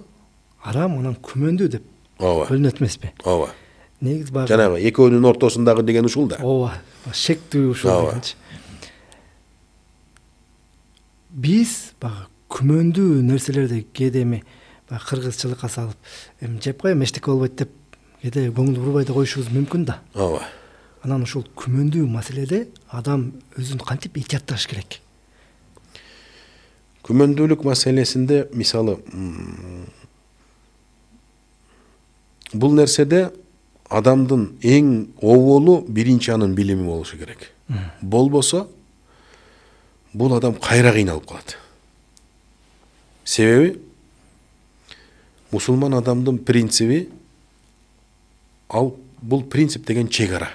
арам, анан күмөндүү деп бөлүнөт эмеспи? Ооба. Негизи багы жанагы экөөнүн ортосундагы деген ушул да. Ооба, шектүү ушул дегенчи. Биз багы күмөндүү нерселерди кээде эми кыргызчылыкка салып, жеп коем эчтеке болбойт деп кээде көңүл бурбай да коюшубуз мүмкүн да. Ооба. Анан ушул күмөндүү маселеде адам өзүн кантип этиятташ керек? Күмөндүүлүк маселесинде мисалы бул нерседе адамдын эң оболу биринчи анын билими болушу керек. Болбосо бул адам кайра кыйналып калат. Себеби мусулман адамдын принциби бул принцип деген чегара.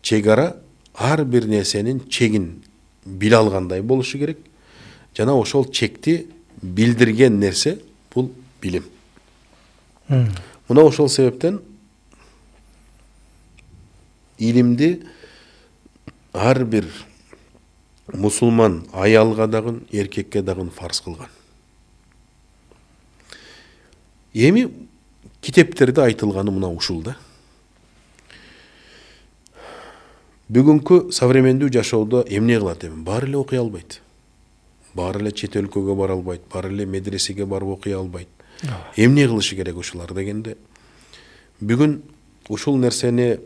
Чегара ар бир нерсенин чегин биле алгандай болушу керек. Жана ошол чекти билдирген нерсе бул билим. Мына ошол себептен илимди ар бир мусулман аялга дагы, эркекке дагы фарз кылган. Эми китептерде айтылганы мына ушул да. Бүгүнкү современдүү жашоодо эмне кылат эми? Баары эле окуй албайт. Баары эле чет өлкөгө бара албайт, баары эле медресеге барып окуй албайт. Эмне кылышы керек ушулар дегенде, бүгүн ушул нерсени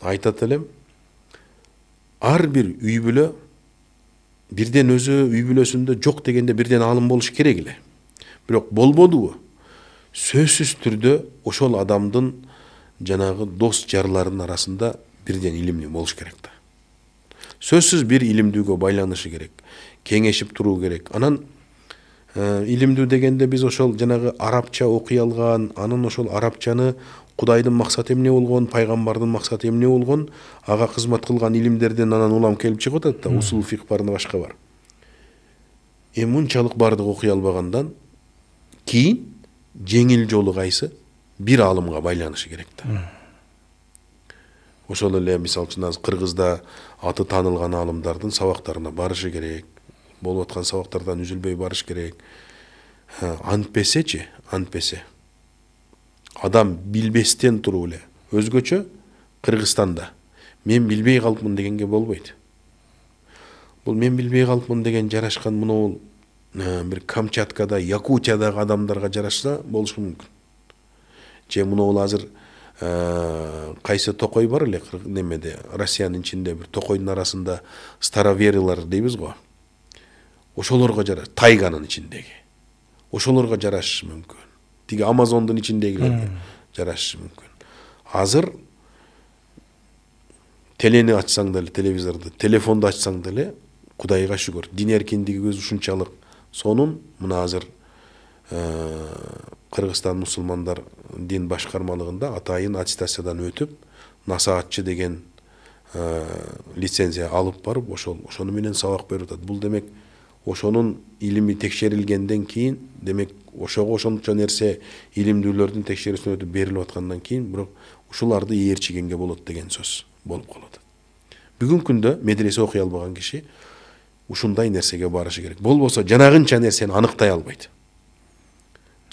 айтат элем. Ар бир үй бүлө бирден өзү үй бүлөсүндө жок дегенде бирден алым болуш керек эле. Бирок болбодубу? Сөзсүз түрдө ошол адамдын жанагы дос жарларынын арасында бирден илимli болуш керек да. Сөзсүз бир илимдүүгө байланышы керек. Кеңешип туруу керек. Анан илимдүү дегенде биз ошол жанагы арабча окуй алган, анын ошол арабчаны Кудайдын максаты эмне болгон, пайгамбардын максаты эмне болгон, ага кызмат кылган илимдерден анан улам келип чыгып атат да, усул фикх бар, башка бар. Мунчалык бардык окуй албагандан кийин жеңил жолу кайсы? Бир алымга байланышы керек да. Ошол эле мисалы үчүн азыр Кыргызда аты таанылган аалымдардын сабактарына барышы керек. Болуп аткан сабактардан үзүлбөй барыш керек. Антпесечи, антпесе. Адам билбестен туруп эле өзгөчө Кыргызстанда мен билбей калыпмын дегенге болбойт. Бул мен билбей калыпмын деген жарашкан муну бир Камчаткада, Якутиядагы адамдарга жарашса болушу мүмкүн. Же муну азыр кайсы токой бар эле немеде, Россиянын ичинде бир токойдун арасында староверилар дейбиз го. Ошолорго жараш, тайганын ичиндеги. Ошолорго жарашышы мүмкүн. Тиги Амазондун ичиндегилерге жарашышы мүмкүн. Азыр телени ачсаң деле, телевизорду, телефонду ачсаң деле, Кудайга шүгүр, дин эркиндигибиз ушунчалык сонун. Мына азыр Кыргызстан мусулмандар дин башкармалыгында атайын аттестациядан өтүп, насаатчы деген лицензия алып барып, ошону менен сабак берип атат. Бул демек ошонун илими текшерилгенден кийин, демек ошого ошончо нерсе илимдүүлөрдүн текшерүүсүнөн өтүп берилип аткандан кийин, бирок ушуларды ээрчигенге болот деген сөз болуп калат. Бүгүнкү күндө медресе окуй албаган киши ушундай нерсеге барышы керек. Болбосо жанагынча нерсени аныктай албайт.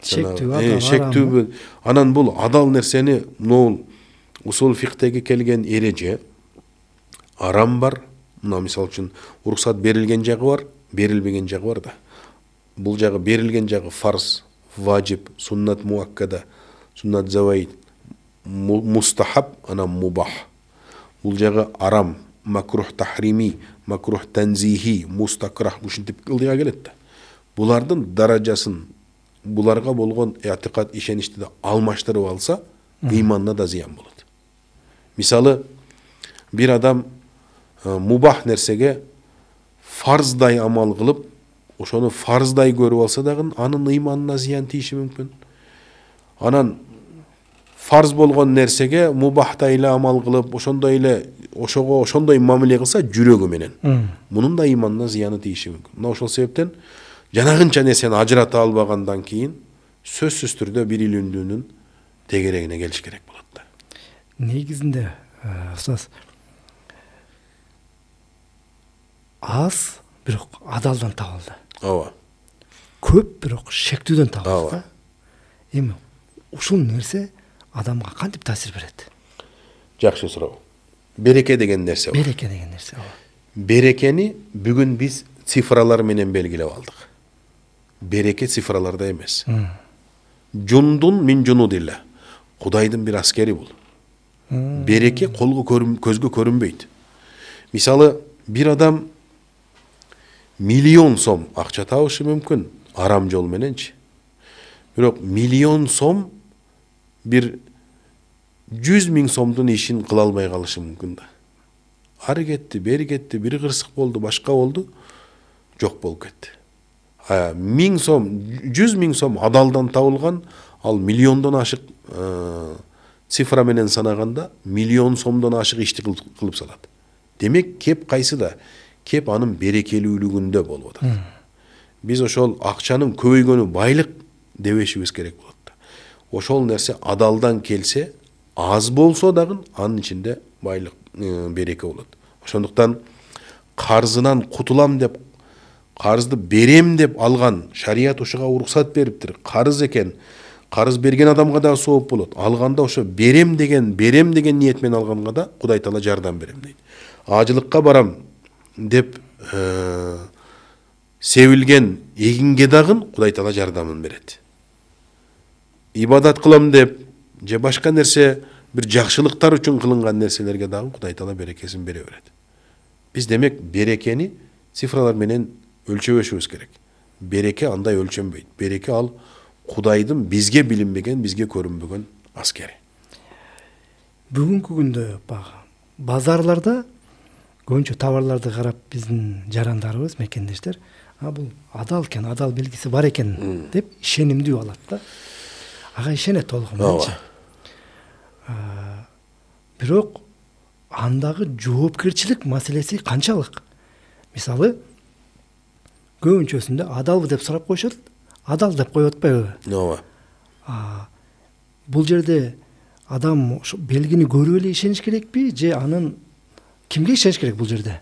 Шектүү. Анан бул адал нерсени могул усул фикhtеги келген эреже арам бар. Мына мисалы үчүн уруксат берилген жагы бар, берилбеген жагы бар да. Бул жагы берилген жагы фарз, важип, суннат муаккада, суннат заваид, мустахаб, анан мубах. Бул жагы арам, макрух тахрими, макрух танзихи, мустакрах ушинтип ылдыга келет да. Булардын даражасын, буларга болгон этикад ишеничти да алмаштырып алса, ыйманына да зыян болот. Мисалы, бир адам мубах нерсеге фарздай амал кылып, ошону фарздай көрүп алса дагы анын ыйманына зыян тийиши мүмкүн. Анан фарз болгон нерсеге мубахтай эле амал кылып, ошондой эле ошого ошондой мамиле кылса жүрөгү менен, мунун да ыйманына зыяны тийиши мүмкүн. Мына ошол себептен жанагынча нерсени ажырата албагандан кийин сөзсүз түрдө бир илимдүүнүн тегерегине келиш керек болот да. Негизинде устаз аз бирок адалдан табылды. Ооба. Көп бирок шектүүдөн табылды да. Эми ушул нерсе адамга кантип таасир берет? Жакшы суроо. Береке деген нерсе бар. Береке деген нерсе бар. Берекени бүгүн биз цифралар менен белгилеп алдык. Береке цифраларда эмес. Жундун мин жунудилла. Кудайдын бир аскери бул. Береке көзгө көрүнбөйт. Мисалы, бир адам миллион сом акча табышы мүмкүн арам жол мененчи. Бирок миллион сом бир 100.000 сомдун ишин кыла албай калышы мүмкүн да. Ары кетти, бери кетти, бир кырсык болду, башка болду, жок болуп кетти. 1000 сом, 100.000 сом адалдан табылган, ал миллиондон ашык цифра менен санаганда миллион сомдон ашык ишти кылып салат. Демек кеп кайсыда? Кеп анын берекелүүлүгүндө болуп атат. Биз ошол акчанын көбөйгөнү байлык дебешибиз керек болот да. Ошол нерсе адалдан келсе, аз болсо дагы анын ичинде байлык, береке болот. Ошондуктан карзынан кутулам деп, карызды берем деп алган, шарият ушуга уруксат бериптир. Карыз экен, карыз берген адамга да сооп болот. Алганда ошо берем деген ниет менен алганга да Кудай Таала жардам берем дейт. Ажылыкка барам деп себилген эгинге дагы Кудай Таала жардамын берет. Ибадат кылам деп же башка нерсе бир жакшылыктар үчүн кылынган нерселерге дагы Кудай Таала берекесин бере берет. Биз демек берекени цифралар менен өлчөбөшүбүз керек. Береке андай өлчөнбөйт. Береке ал Кудайдын бизге билинбеген, бизге көрүнбөгөн аскери. Бүгүнкү күндө базарларда көбүнчө товарларды карап биздин жарандарыбыз, мекендештер, бул адал экен, адал белгиси бар экен деп ишенимдүү алат да. Ага ишенет толугу мененчи. Бирок андагы жоопкерчилик маселеси канчалык? Мисалы, көбүнчөсүндө адалбы деп сурап коюшат, адал деп коюп атпайбы? Ооба. Бул жерде адам ошо белгини көрүп эле ишениш керекпи же анын кимге ишениш керек бул жерде?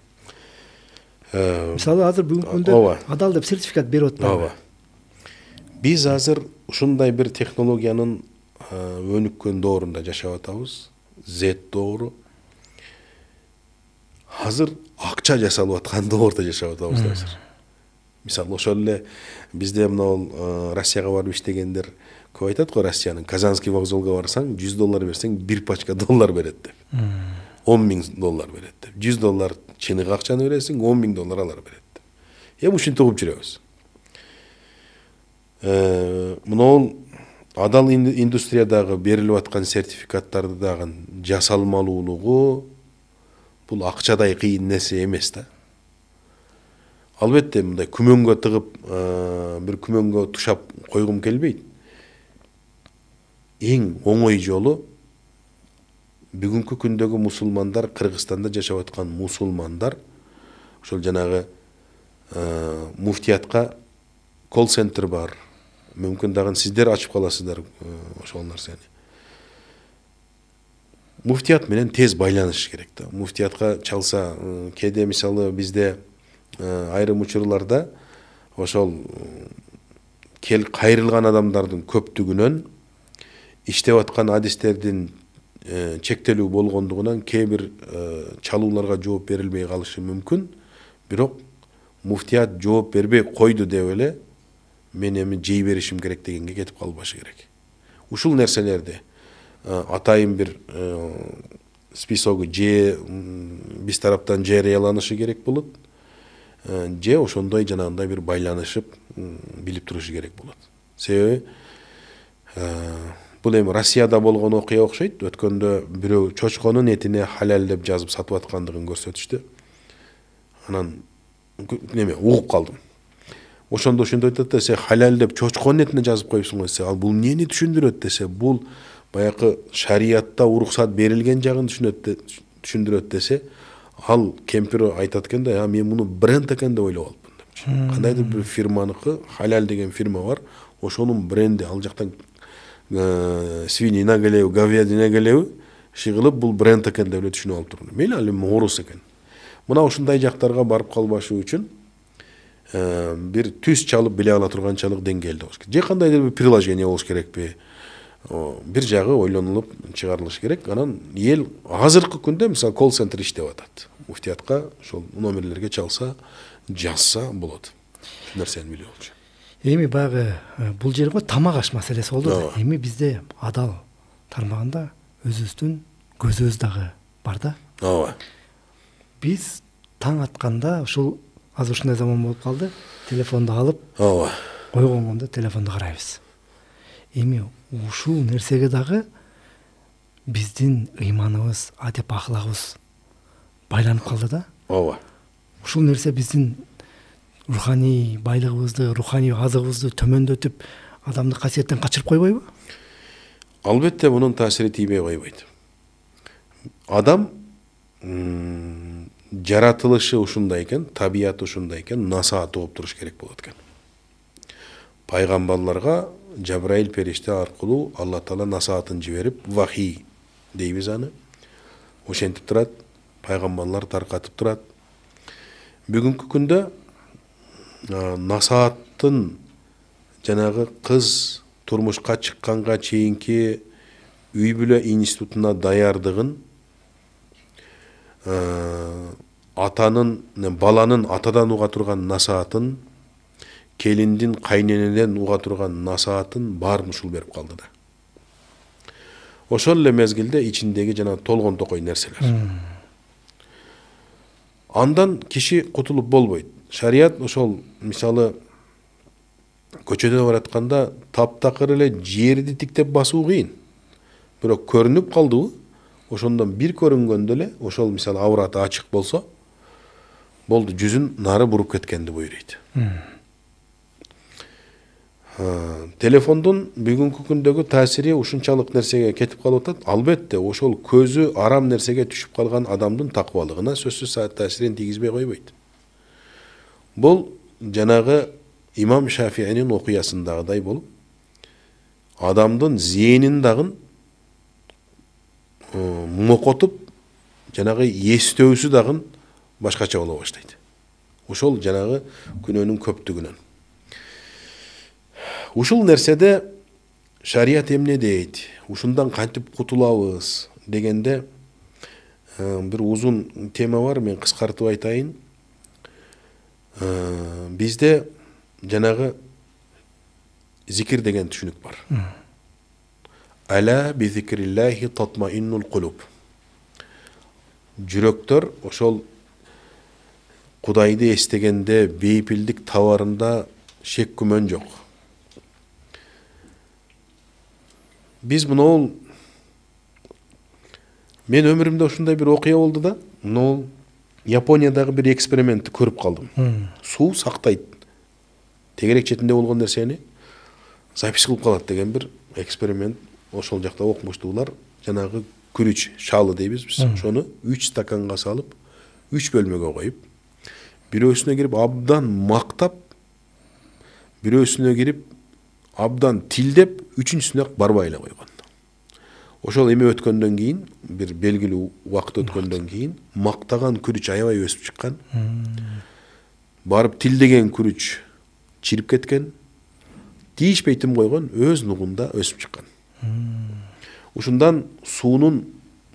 Мисалы азыр бүгүнкү күндө адал деп сертификат берип атпайбы? Биз азыр ушундай бир технологиянын өнүккөн доорунда жашап атабыз. Z доору. Азыр акча жасалып аткан доордо жашап атабыз азыр. Мисалы ошол эле бизде мына Россияга барып иштегендер көп айтат го, Россиянын Казанский вокзалга барсаң, $100 берсең, бир пачка доллар берет деп. $10,000 берет деп. $100 чыныгы акчаны бересиң, $10,000 алар берет деп. Ушинтип угуп жүрөбүз. Мына адал индустриядагы берилип аткан сертификаттарды дагы жасалмалуулугу бул акчадай кыйын нерсе эмес да. Албетте мындай күмөнгө тыгып, бир күмөнгө тушап койгум келбейт. Эң оңой жолу бүгүнкү күндөгү мусулмандар, Кыргызстанда жашап аткан мусулмандар ошол жанагы муфтиятка колл-центр бар. Мүмкүн дагы сиздер ачып каласыздар ошол нерсени. Муфтият менен тез байланыш керек да. Муфтиятка чалса, кээде мисалы бизде айрым учурларда ошол кайрылган адамдардын көптүгүнөн иштеп аткан адистердин чектелүү болгондугунан кээ бир чалууларга жооп берилбей калышы мүмкүн. Бирок муфтият жооп бербей койду деп эле мен эми жей беришим керек дегенге кетип калбашы керек. Ушул нерселерди атайын бир списогу же биз тараптан жарыяланышы керек болот, же ошондой жанагындай бир байланышып билип турушу керек болот. Себеби бул эми Россияда болгон окуя окшойт. Өткөндө бирөө чочконун этине халал деп жазып сатып аткандыгын көрсөтүштү. Анан неме угуп калдым. Ошондо ушинтип айтат десе, халал деп чочконун этине жазып коюпсуң десе, ал бул эмнени түшүндүрөт десе, бул баягы шариятта уруксат берилген жагын түшүндүрөт десе, ал кемпир айтат экен да, мен муну бренд экен деп ойлоп алыпмын деп. Кандайдыр бир фирманыкы, халал деген фирма бар, ошонун бренди, ал жактан свинина келеби, говядина келеби, шыгылып бул бренд экен деп эле түшүнүп алып турмун. Мейли, ал эми орус экен. Мына ушундай жактарга барып калбашы үчүн бир түз чалып биле ала турганчалык деңгээлде болуш керек. Же кандайдыр бир приложение болуш керекпи? Бир жагы ойлонулуп чыгарылыш керек. Анан эл азыркы күндө мисалы колл-центр иштеп атат. Муфтиятка ошол номерлерге чалса, жазса болот. Ушул нерсени билип болчу. Эми баягы бул жерге тамак аш маселеси болду да. Эми бизде адал тармагында өзүбүздүн көзөбүз дагы бар да. Ооба. Биз таң атканда ушул азыр ушундай заман болуп калды. Телефонду алып, койгондо телефонду карайбыз. Эми ушул нерсеге дагы биздин ыйманыбыз, адеп ахлагыбыз байланып калды да. Ооба. Ушул нерсе биздин руханий байлыгыбызды, руханий азыгыбызды төмөндөтүп, адамды касиеттен качырып койбойбу? Албетте мунун таасири тийбей койбойт. Адам жаратылышы ушундай экен, табияты ушундай экен, насааты болуп туруш керек болот экен. Пайгамбарларга Жабраил периште аркылуу Алла Таала насаатын жиберип, вахий дейбиз аны. Ошентип турат, пайгамбарлар таркатып турат. Бүгүнкү күндө насааттын жанагы кыз турмушка чыкканга чейинки үй бүлө институтуна даярдыгын баланын атадан уга турган насаатын, келиндин кайненеден уга турган насаатын баарын ушул берип калды да. Ошол эле мезгилде ичиндеги жана толгон токой нерселер. Андан киши кутулуп болбойт. Шарият ошол мисалы көчөдө баратканда таптакыр эле жерди тиктеп басуу кыйын. Бирок көрүнүп калдыбы? Ошондон бир көрүнгөндө эле ошол мисалы авраты ачык болсо, болду, жүзүн нары буруп кеткенди буйройт. Телефондун бүгүнкү күндөгү таасири ушунчалык нерсеге кетип калып атат. Албетте, ошол көзү арам нерсеге түшүп калган адамдын такыбалыгына сөзсүз таасирин тийгизбей койбойт. Бул жанагы Имам Шафиинин окуясындагыдай болуп, адамдын зээнин дагы мокотуп жанагы эстөөсү дагы башкача боло баштайт. Ошол жанагы күнөөнүн көптүгүнөн. Ушул нерседе шарият эмне дейт? Ушундан кантип кутулабыз дегенде бир узун тема бар, мен кыскартып айтайын. Бизде жанагы зикир деген түшүнүк бар. Ала би зикриллахи татмаиннул кулуб. Жүрөктөр ошол Кудайды эстегенде бейпилдик табарында шек күмөн жок. Биз мынол мен өмүрүмдө ушундай бир окуя болду да, мынол Япониядагы бир экспериментти көрүп калдым. Суу сактайт. Тегерек четинде болгон нерсени запись кылып калат деген бир эксперимент ошол жакта окумуштуулар жанагы күрүч, шалы дейбиз биз. Ошону 3 стаканга салып, 3 бөлмөгө коюп, бирөөсүнө кирип абдан мактап, бирөөсүнө кирип абдан тилдеп, үчүнчүсүнө барбай эле койгон. Ошол эме өткөндөн кийин, бир белгилүү убакыт өткөндөн кийин мактаган күрүч аябай өсүп чыккан. Барып тилдеген күрүч чирип кеткен. Тийишпей тим койгон, өз нугунда өсүп чыккан. Ушундан суунун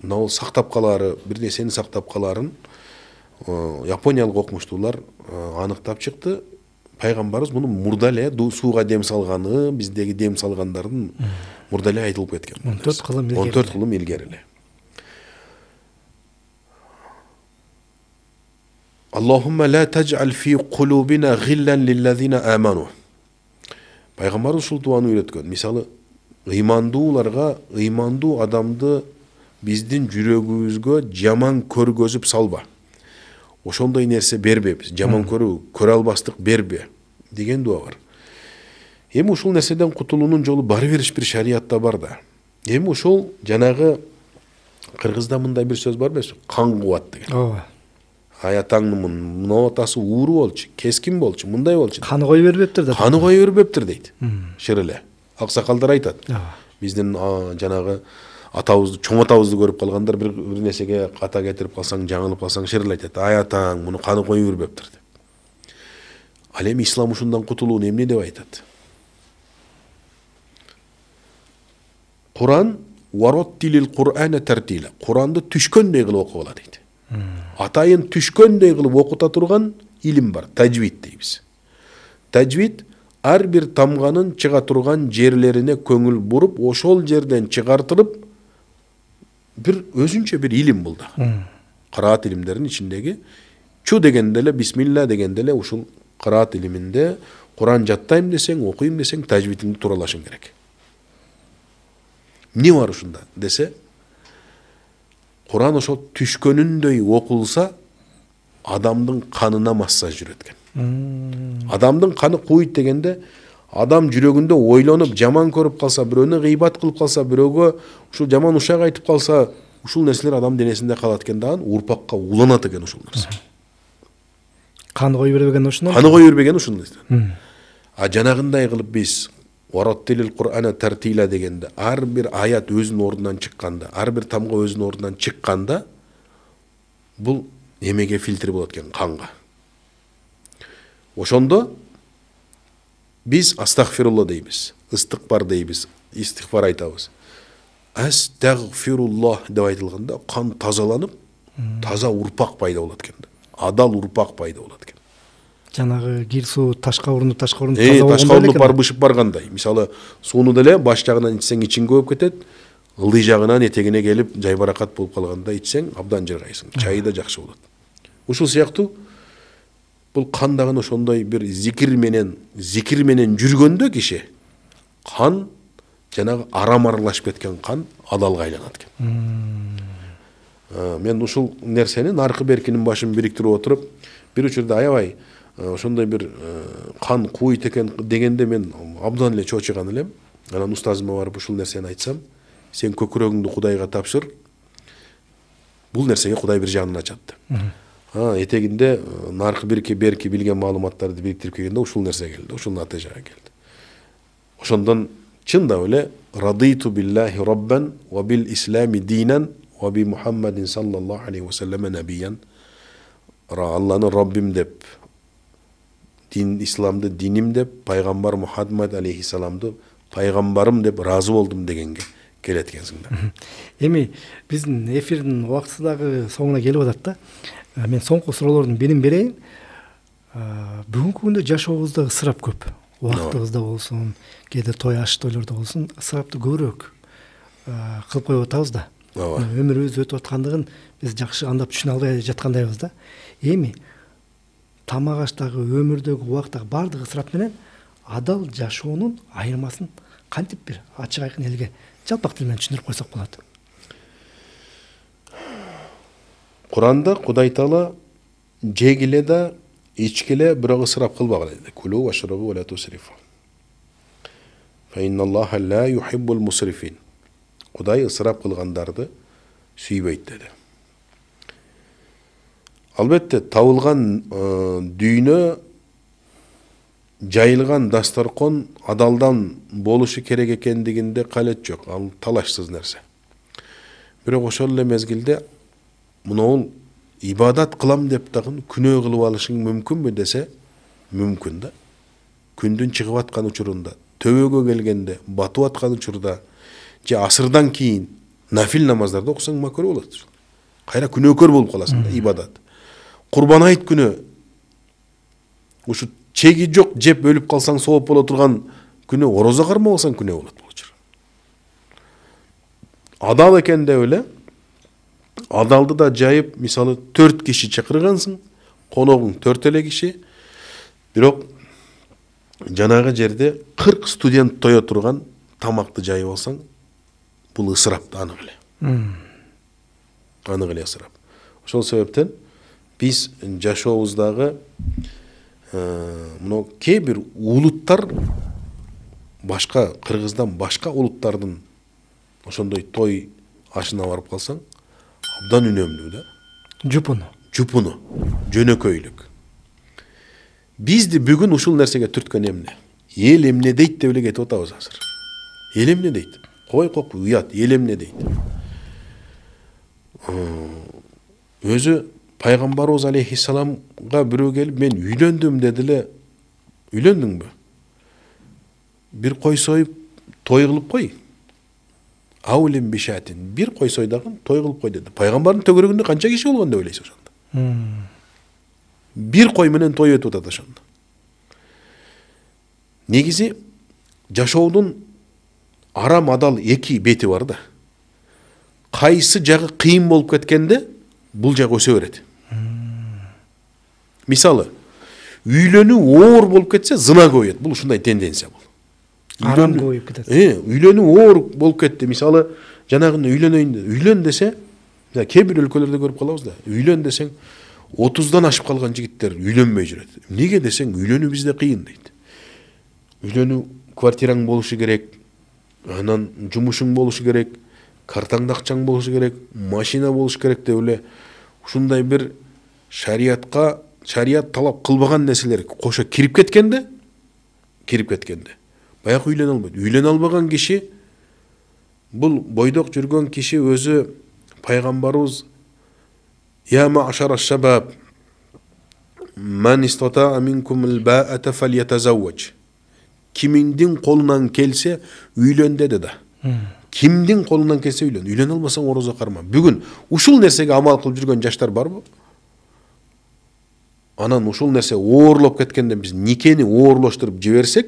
мына сактап калаары, бир нерсени сактап калаарын япониялык окумуштуулар аныктап чыкты. Пайгамбарыбыз муну мурда эле сууга дем салганы, биздеги дем салгандардын мурда эле айтылып кеткен. 14 кылым илгери. 14 кылым илгери эле. Аллахумма ла тадж'ал фи кулубина гиллан лиллазина аману. Пайгамбар ушул дуаны үйрөткөн. Мисалы, ыймандууларга, ыймандуу адамды биздин жүрөгүбүзгө жаман көргөзүп салба. Ошондой нерсе бербейбиз. Жаман көрө албастык бербе деген дуа бар. Эми ушул нерседен кутулуунун жолу бары бир шариатта бар да. Эми ушул жанагы кыргызда мындай бир сөз бар эмеспи? Кан кубат деген. Ооба. Аятаңнын мына атасы ууру болчу, кескин болчу, мындай болчу. Каны кое бербептир да. Каны кое бербептир дейт. Шыр эле. Аксакалдар айтат. Биздин жанагы атабызды, чоң атабызды көрүп калгандар бир нерсеге ката кетирип калсаң, жаңылып калсаң шыр эле айтат. Аятаң муну каны кое бербептир деп. Ал эми ислам ушундан кутулуун эмне деп айтат? Куран вароттилил Кур'ана тартила. Куранды түшкөндөй кылып окуп ала дейт. Атайын түшкөндөй кылып окута турган илим бар, таджвид дейбиз. Таджвид ар бир тамганын чыга турган жерлерине көңүл буруп, ошол жерден чыгартырып бир өзүнчө бир илим бул да. Кыраат илимдеринин ичиндеги чу дегенде эле, бисмилла дегенде эле ушул кыраат илиминде Куран жаттайм десең, окуйм десең, таджвидиңди туралашың керек. Не бар ушунда десе, Куран ошол түшкөнүндөй окулса, адамдын канына массаж жүрөт экен. Адамдын каны куйт дегенде, адам жүрөгүндө ойлонуп, жаман көрүп калса, бирөөнө гыйбат кылып калса, бирөөгө ушул жаман ушак айтып калса, ушул нерселер адам денесинде калат экен дагы, урпакка уланат экен ушул нерсе. Каны кое бербеген ушундан? Каны кое бербеген ушундан. А жанагындай кылып биз Вароттилил Кур'ана тартила дегенде, ар бир аят өзүнүн ордунан чыкканда, ар бир тамга өзүнүн ордунан чыкканда, бул эмеге фильтр болот экен, канга. Ошондо биз астагфирулла дейбиз, ыстыкбар дейбиз, истигфар айтабыз. Астагфируллах деп айтылганда кан тазаланып, таза урпак пайда болот экен. Адал урпак пайда болот экен. Жанагы кир суу ташка урунуп таза ташка урунуп барбышып баргандай. Мисалы, сууну деле баш жагынан ичсең ичин көбөп кетет, ылдый жагынан этегине келип жайбаракат болуп калганда ичсең абдан жыргайсың. Чайы да жакшы болот. Ушул сыяктуу бул кан дагы ошондой бир зикир менен жүргөндө киши кан жанагы арам аралашып кеткен кан адалга айланат экен. Мен ушул нерсени наркы беркинин башын бириктирип отуруп, бир учурда аябай ошондой бир кан куйт экен дегенде мен абдан эле чочуган элем. Анан устазыма барып ушул нерсени айтсам, сен көкүрөгүңдү Кудайга тапшыр. Бул нерсеге Кудай бир жагынан ачат. Этегинде наркы берки билген маалыматтарды бириктирип келгенде ушул нерсе келди, ушул натыйжага келди. Ошондон чындап эле радиту биллахи раббан ва бил ислами динан Wa bi Muhammadin sallallahu aleyhi ve selleme nebiyen. Allah'ını Rabbim dep, din İslam'da dinim dep, Peygamber Muhammed aleyhisselam'da Peygamberim dep razı oldum degenge keletkensiңдер. Эми биздин эфирдин убактысы дагы соңуна келип атат да. Мен соңку суроолордун бирин берейин. Бүгүнкү күндө жашообузда ысырап көп. Убактыбызда болсун, кээде той аш тойлордо болсун, ысырапты көбүрөөк кылып коюп атабыз да. Өмүрүбүз өтүп аткандыгын биз жакшы андап түшүнө албай жаткандайбыз да. Эми тамак аштагы, өмүрдөгү, убактагы баардык ысырап менен адал жашоонун айырмасын кантип бир ачык айкын элге жалпак тил менен түшүндүрүп койсок болот? Kur'an'da Kuday Taala jegile de içkile bırak ısraf kılbağla dedi. Kulu ve şrabu ve la tusrifu. Fe innallaha la yuhibbul musrifin. Kuday ısraf kılgandardı süybeyt dedi. Albatta tavılgan düğünü jayılgan dastarkon adaldan boluşu kerek ekendiginde kalet yok. Al talaşsız nerse. Biri oşol mezgilde Мұнауыл ибадат қылам деп тағын күнөө кылып алышың мүмкүнбү десе мүмкүн да. Күндүн чыгып аткан учурунда, төбөгө келгенде, батып аткан учурда, же асырдан кийин нафил намаздарды окусаң макруh болот. Кайра күнөөкөр болуп каласың да ибадат. Курбан айт күнү ушу чеги жок жеп өлүп калсаң сооп боло турган күнү орозо кармабасаң күнөө болот болчу. Адал экен деп эле Adaldı da jayıp, misalı 4 kişi çakırgansın, konoğun 4 ele kişi, birok janağı jerde 40 student toya turgan tamakты jayıp olsan, bul ısıraptı anık ele. Anık ele ısırap. Şol sebepten biz jaşoobuzdağı munu kebir ulutlar başka Kırgızdan başka ulutlardın oşondoy toy aşına varıp kalsan abdan önemli de. Jupunu. Jönököylük. Biz de bugün uşul nersege türtkön emne. El emne deyt de öyle get otabız hazır. El emne deyt. Koy kok uyat. El emne deyt. Özü Peygamberimiz aleyhisselamga biri gelip ben üylöndüm dediler. Üylöndün mü? Bir koy soyup toy kılıp koy. Avlim bişatin bir koy soydagın toy kılıp koy dedi. Peygamberin tögörügünde kança kişi olgan da öyleyse oşanda. Bir koy menen toy ötüp atат oşanda. Negizi жашоодун арам адал эки бети бар да. Кайсы жагы кыйын болуп кеткенде бул жак өсө берет. Мисалы, үйлөнүү оор болуп кетсе зына көбөйөт. Бул ушундай тенденция бул. Арам көбөйүп кетет. Үйлөнүү оор болуп кетти. Мисалы, жанагында үйлөнөйүн деп. Үйлөн десе, кээ бир өлкөлөрдө көрүп калабыз да. Үйлөн десең 30дан ашып калган жигиттер үйлөнбөй жүрөт. Неге десең, үйлөнүү бизде кыйын дейт. Үйлөнүү квартираң болушу керек, анан жумушуң болушу керек, картаңда акчаң болушу керек, машина болушу керек деп эле ушундай бир шарият талап кылбаган нерселер кошо кирип кеткенде баягы үйлөнө албайт. Үйлөнө албаган киши бул бойдок жүргөн киши өзү пайгамбарыбыз Я ма'шара шабаб ман истата минкум al-ba'ata falyatazawwaj. Kimindin kolundan kelse üylön dedi da. Kimdin kolundan kelse üylön. Üylön almasan oroza karma. Bugün uşul nersege amal kılıp жүргөн жаштар бар bu. Anan uşul nerse oğurlop ketkende biz nikeni oğurlaştırıp jibersek,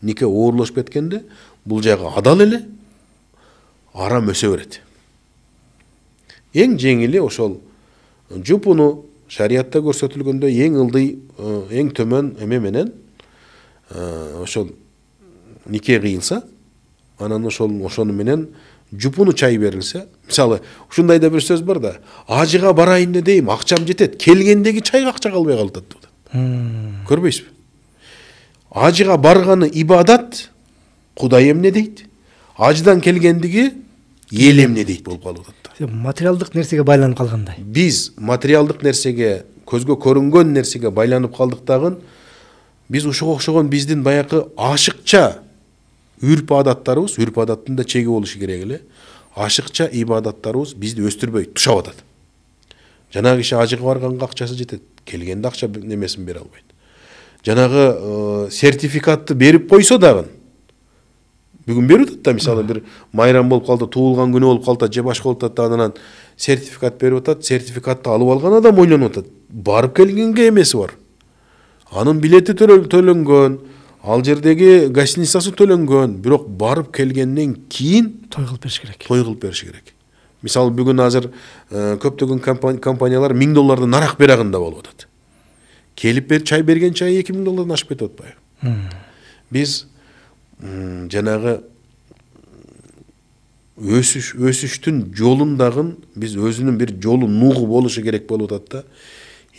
nike oğurlaşıp ketkende bul jagı adal ele aram ösө berет. Eң жеңили ошол жупуну шариятта көрсөтүлгөндө eң ылдый, eң төмөн эме менен ошол нике кыйылса, анан ошону менен жупуну чай берилсе, мисалы, ушундай да бир сөз бар да, ажыга барайын дейм, акчам жетет, келгендеги чайга акча калбай калат деп. Көрбөйсүзбү? Ажыга барганы ибадат, Кудай эмне дейт? Ажыдан келгендиги эл эмне дейт болуп калып атат. Материалдык нерсеге байланып калгандай. Биз материалдык нерсеге, көзгө көрүнгөн нерсеге байланып калдык дагы, biz uşuğa okşoğun bizdin bayakı aşıkça ürp adаттарыбыз, ürp adattın da çegi oluşu gerek ele. ашыкча ибадаттарыбыз бизди өстүрбөй тушап атат. Жанагы киши ажыгы барганга акчасы жетет, келгенде акча немесин бере албайт. Жанагы сертификатты берип койсо дагы бүгүн берип атат да, мисалы бир майрам болуп калды, туулган күнү болуп калды же башка болуп атат, анан сертификат берип атат, сертификатты алып алган адам ойлонуп атат. Барып келгенге эмеси бар. Анын билети төлөнгөн, ал жердеги гостиницасы төлөнгөн, бирок барып келгенден кийин той кылып бериш керек. Той кылып бериш керек. Мисалы бүгүн азыр көптөгөн компаниялар $1000 нарак берагында болуп атат. Келип бер чай берген чай $2000 ашып кетип атпайбы? Биз жанагы өсүштүн жолундагы биз өзүнүн бир жолу нугу болушу керек болуп атат да.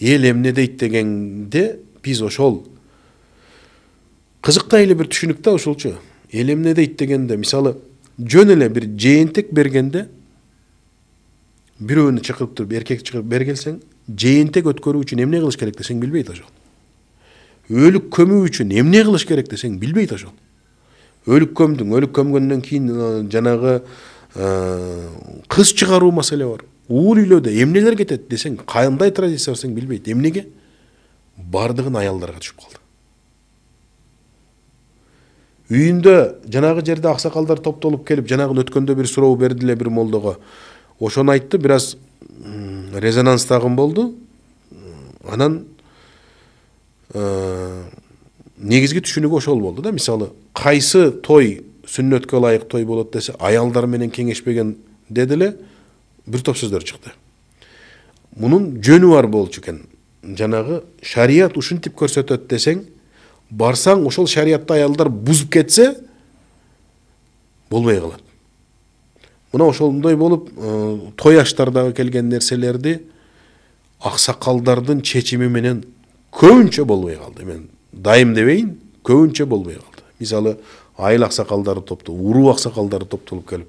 Эл эмне дейт дегенде биз ошол кызыктай эле бир түшүнүк да ушулчу. Эл эмне дейт дегенде мисалы жөн эле бир жээнтек бергенде бирөөнү чакырып туруп эркек чыгып бергелсең, жээнтек өткөрүү үчүн эмне кылыш керек десең билбейт ошол. Өлүк көмүү үчүн эмне кылыш керек десең билбейт ошол. Өлүк көмгөндөн кийин жанагы кыз чыгаруу маселе бар. Уул үйлөдө эмнелер кетет десең, кандай традиция десең билбейт. Эмнеге? Бардыгын аялдарга түшүп калды. Үйүндө жанагы жерде аксакалдар топтолуп келип, жанагын өткөндө бир суроо бердиле бир молдого. Ошону айтты, бир аз резонанстагын болду. Анан негизги түшүнүгү ошол болду да. Мисалы, кайсы той сүннөткө ылайык той болот десе, аялдар менен кеңешпеген дедиле, бир топ сөздөр чыкты. Мунун жөнү бар болчу экен. Жанагы шарият ушинтип көрсөтөт десең, барсаң ошол шариятты аялдар бузуп кетсе, болбой калат. Мына ошондой болуп, той аштардагы келген нерселерди аксакалдардын чечими менен көбүнчө болбой калды. Мен дайым дебейин, көбүнчө болбой калды. Мисалы, айыл аксакалдары топтолуп, уруу аксакалдары топтолуп келип,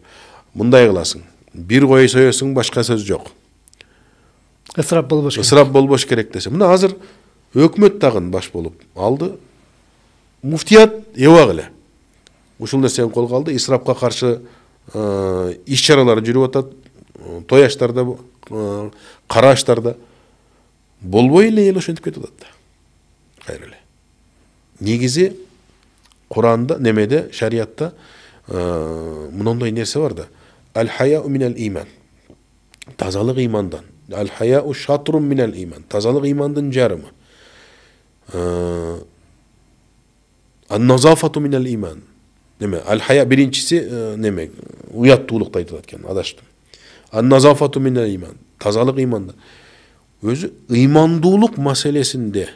мындай кыласың. Бир кой соёсуң, башка сөз жок. Ысырап болбош керек. Ысырап болбош керек десе. Мына азыр өкмөт тагын баш болуп алды. Муфтият эбак эле. Ушул нерсени колго алды. Ысырапка каршы иш-чаралар жүрүп атат. Той аштарда, кара аштарда болбой эле эл ошентип кетип атат да. Кайра эле. Негизи Куранда, немеде, шариятта мындай нерсе бар да. Аль-хаяу минал иман. Тазалык имандан. Аль-хаяу шатрун минал иман. Тазалык имандын жарымы. Ан-назафату минал иман. Неме? Аль-хая биринчиси неме? Уяттуулукты айтып аткан, адаштым. Ан-назафату минал иман. Тазалык имандан. Өзү ыймандуулук маселесинде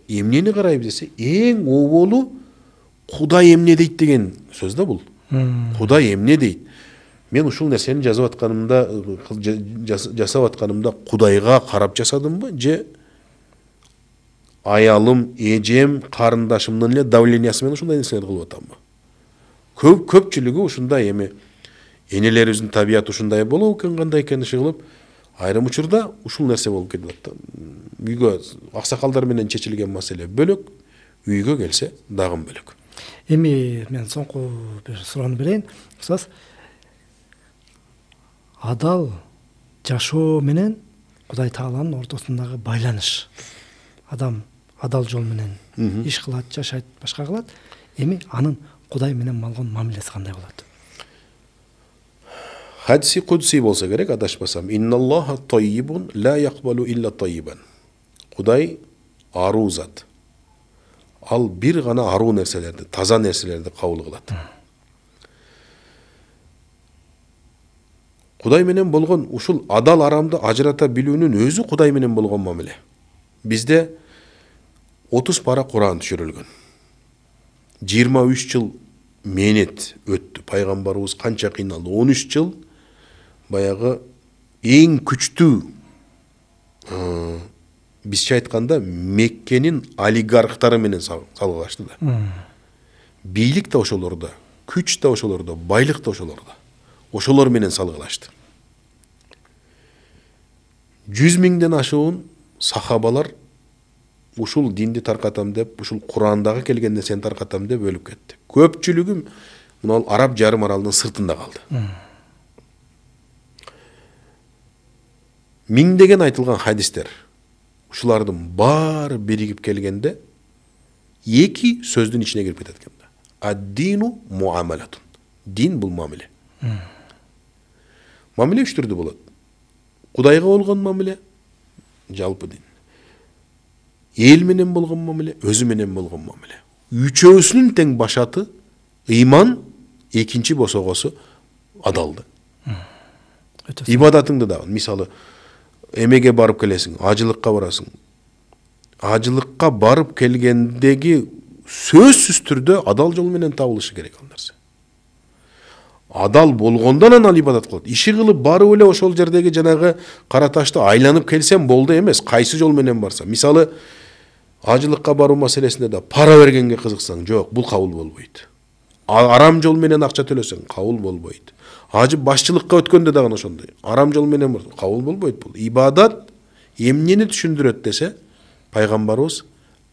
эмнени карайбыз десе, эң оболу Кудай эмне дейт деген сөз да бул. Кудай эмне дейт. Мен ушул нерсени жасап атканымда Кудайга карап жасадымбы, же аялым, эжем, карындашымдын эле давлениясы менен ушундай нерселерди кылып атамбы? Көпчүлүгү ушундай эми энелерибиздин табияты ушундай болобу экен, кандай экени кылып, айрым учурда ушул нерсе болуп кетип атат. Үйгө аксакалдар менен чечилген маселе бөлөк, үйгө келсе дагы бөлөк. Эми мен соңку бир суроону берейин. Устаз, адал жашоо менен Кудай Тааланын ортосундагы байланыш. Адам адал жол менен иш кылат, жашайт, башка кылат. Эми анын Кудай менен болгон мамилеси кандай болот? Хадиси кудси болса керек, адашпасам. Инналлаха таййибун ла якбалу илля таййибан. Кудай аруу зат. Ал бир гана аруу нерселерди, таза нерселерди кабыл кылат. Кудай менен болгон ушул адал арамды ажырата билүүнүн өзү Кудай менен болгон мамиле. Бизде 30 пара Куран түшүрүлгөн. 23 жыл менет өттү. Пайгамбарыбыз канча кыйналды. 13 жыл баягы эң күчтүү бизче айтканда Меккенин олигархтары менен салгылашты да. Бийлик да ошолордо, күч да ошолордо, байлык да ошолордо. Ошолор менен салгылашты. 100 миңден ашуун сахабалар ушул динди таркатам деп, ушул Курандагы келген нерсени таркатам деп өлүп кетти. Көпчүлүгү мына ал араб жарым аралынын сыртында калды. Миңдеген айтылган хадистер, ушулардын баары биригип келгенде эки сөздүн ичине кирип кетет экен. Ад-дину муамалатун. Дин бул мамиле. Мамиле үч түрдүү болот. Кудайга болгон мамиле, жалпы дин. Эл менен болгон мамиле, өзү менен болгон мамиле. Үчөөсүнүн тең башаты ыйман, экинчи босогосу адалды. Ибадатыңды да, мисалы, эмеге барып келесиң, ажылыкка барасың. Ажылыкка барып келгендеги сөзсүз түрдө адал жол менен табылышы керек ал нерсе. Адал болгондон анан ибадат кылат. Иши кылып барып эле ошол жердеги жанагы кара ташты айланып келсем болду эмес, кайсы жол менен барса. Мисалы, ажылыкка баруу маселесинде да пара бергенге кызыксаң, жок, бул кабыл болбойт. Арам жол менен акча төлөсөң, кабыл болбойт. Ажы башчылыкка өткөндө дагы ошондой. Арам жол менен кабыл болбойт бул. Ибадат эмнени түшүндүрөт десе, пайгамбарыбыз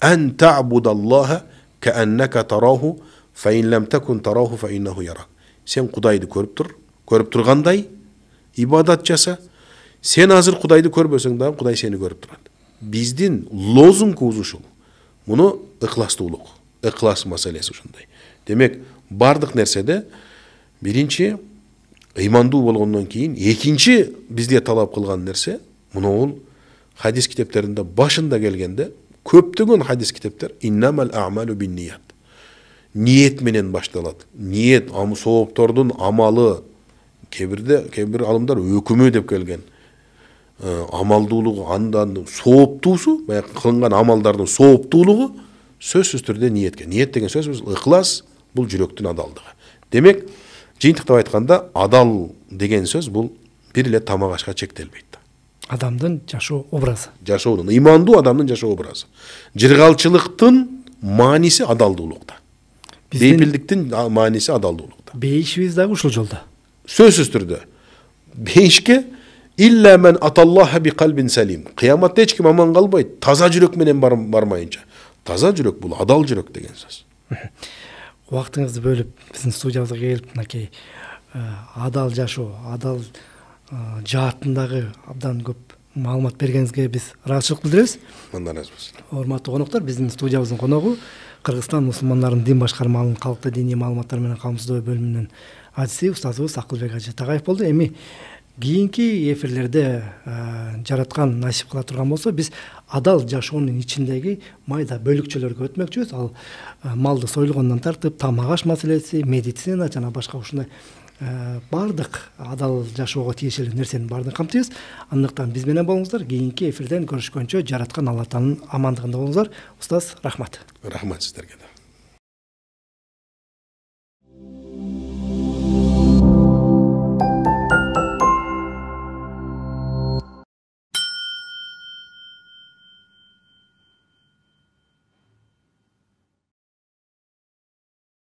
ан та'будаллаха кааннака тараху фа ин лам такун тараху фа иннаху ярак. Сен Кудайды көрүп тургандай ибадат жаса. Сен азыр Кудайды көрбөсөң дагы Кудай сени көрүп турат. Биздин лозунгубуз ушул. Муну ыкластуулук, ыклас маселеси ушундай. Демек, бардык нерседе биринчи ыймандуу болгондон кийин экинчи бизге талап кылган нерсе, муну хадис китептеринде башында келгенде көптөгөн хадис китептер иннамал а'малу бинният. Ниет менен башталат. Ниет сооптордун амалы, кебир алымдар өкүмү деп келген. Амалдуулугу андан сооптуусу, баягы кылынган амалдардын сооптуулугу сөзсүз түрдө ниетке. Ниет деген сөз ыхлас, бул жүрөктүн адалдыгы. Демек, жыйынтыктап айтканда, адал деген сөз бул бир эле тамак ашка чектелбейт. Адамдын жашоо образы. Жашоонун, ыймандуу адамдын жашоо образы. Жыргалчылыктын мааниси адалдуулукта. Бейпилдиктин мааниси адалдуулукта. Бейишибиз дагы ушул жолдо. Сөзсүз түрдө. Бейишке илля мен аталлаха би калбин салим. Кыяматта эч ким аман калбайт, таза жүрөк менен бармайынча. Таза жүрөк бул адал жүрөк деген сөз. Убактыңызды бөлүп, биздин студиябызга келип, мынакей адал жашоо, адал жаатындагы абдан көп маалымат бергениңизге биз ыраазычылык билдиребиз. Мындан разыбыз. Урматтуу коноктор, биздин студиябыздын коногу Кыргызстан мусулмандарынын дин башкармалыгынын калкты диний маалыматтар менен камсыздоо бөлүмүнүн адиси устазыбыз Акылбек Ажы Тагаев болду. Эми кийинки эфирлерде жараткан насип кыла турган болсо, биз адал жашоонун ичиндеги майда бөлүкчөлөргө өтмөкчүбүз. Ал малды сойлгондон тартып, тамак аш маселеси, медицина жана башка ушундай бардык адал жашоого тиешелүү нерсени баардыгын камтыйбыз. Андыктан биз менен болуңуздар. Кийинки эфирден көрүшкөнчө жараткан Алла Тааланын амандыгында болуңуздар. Устаз, рахмат. Рахмат сиздерге да.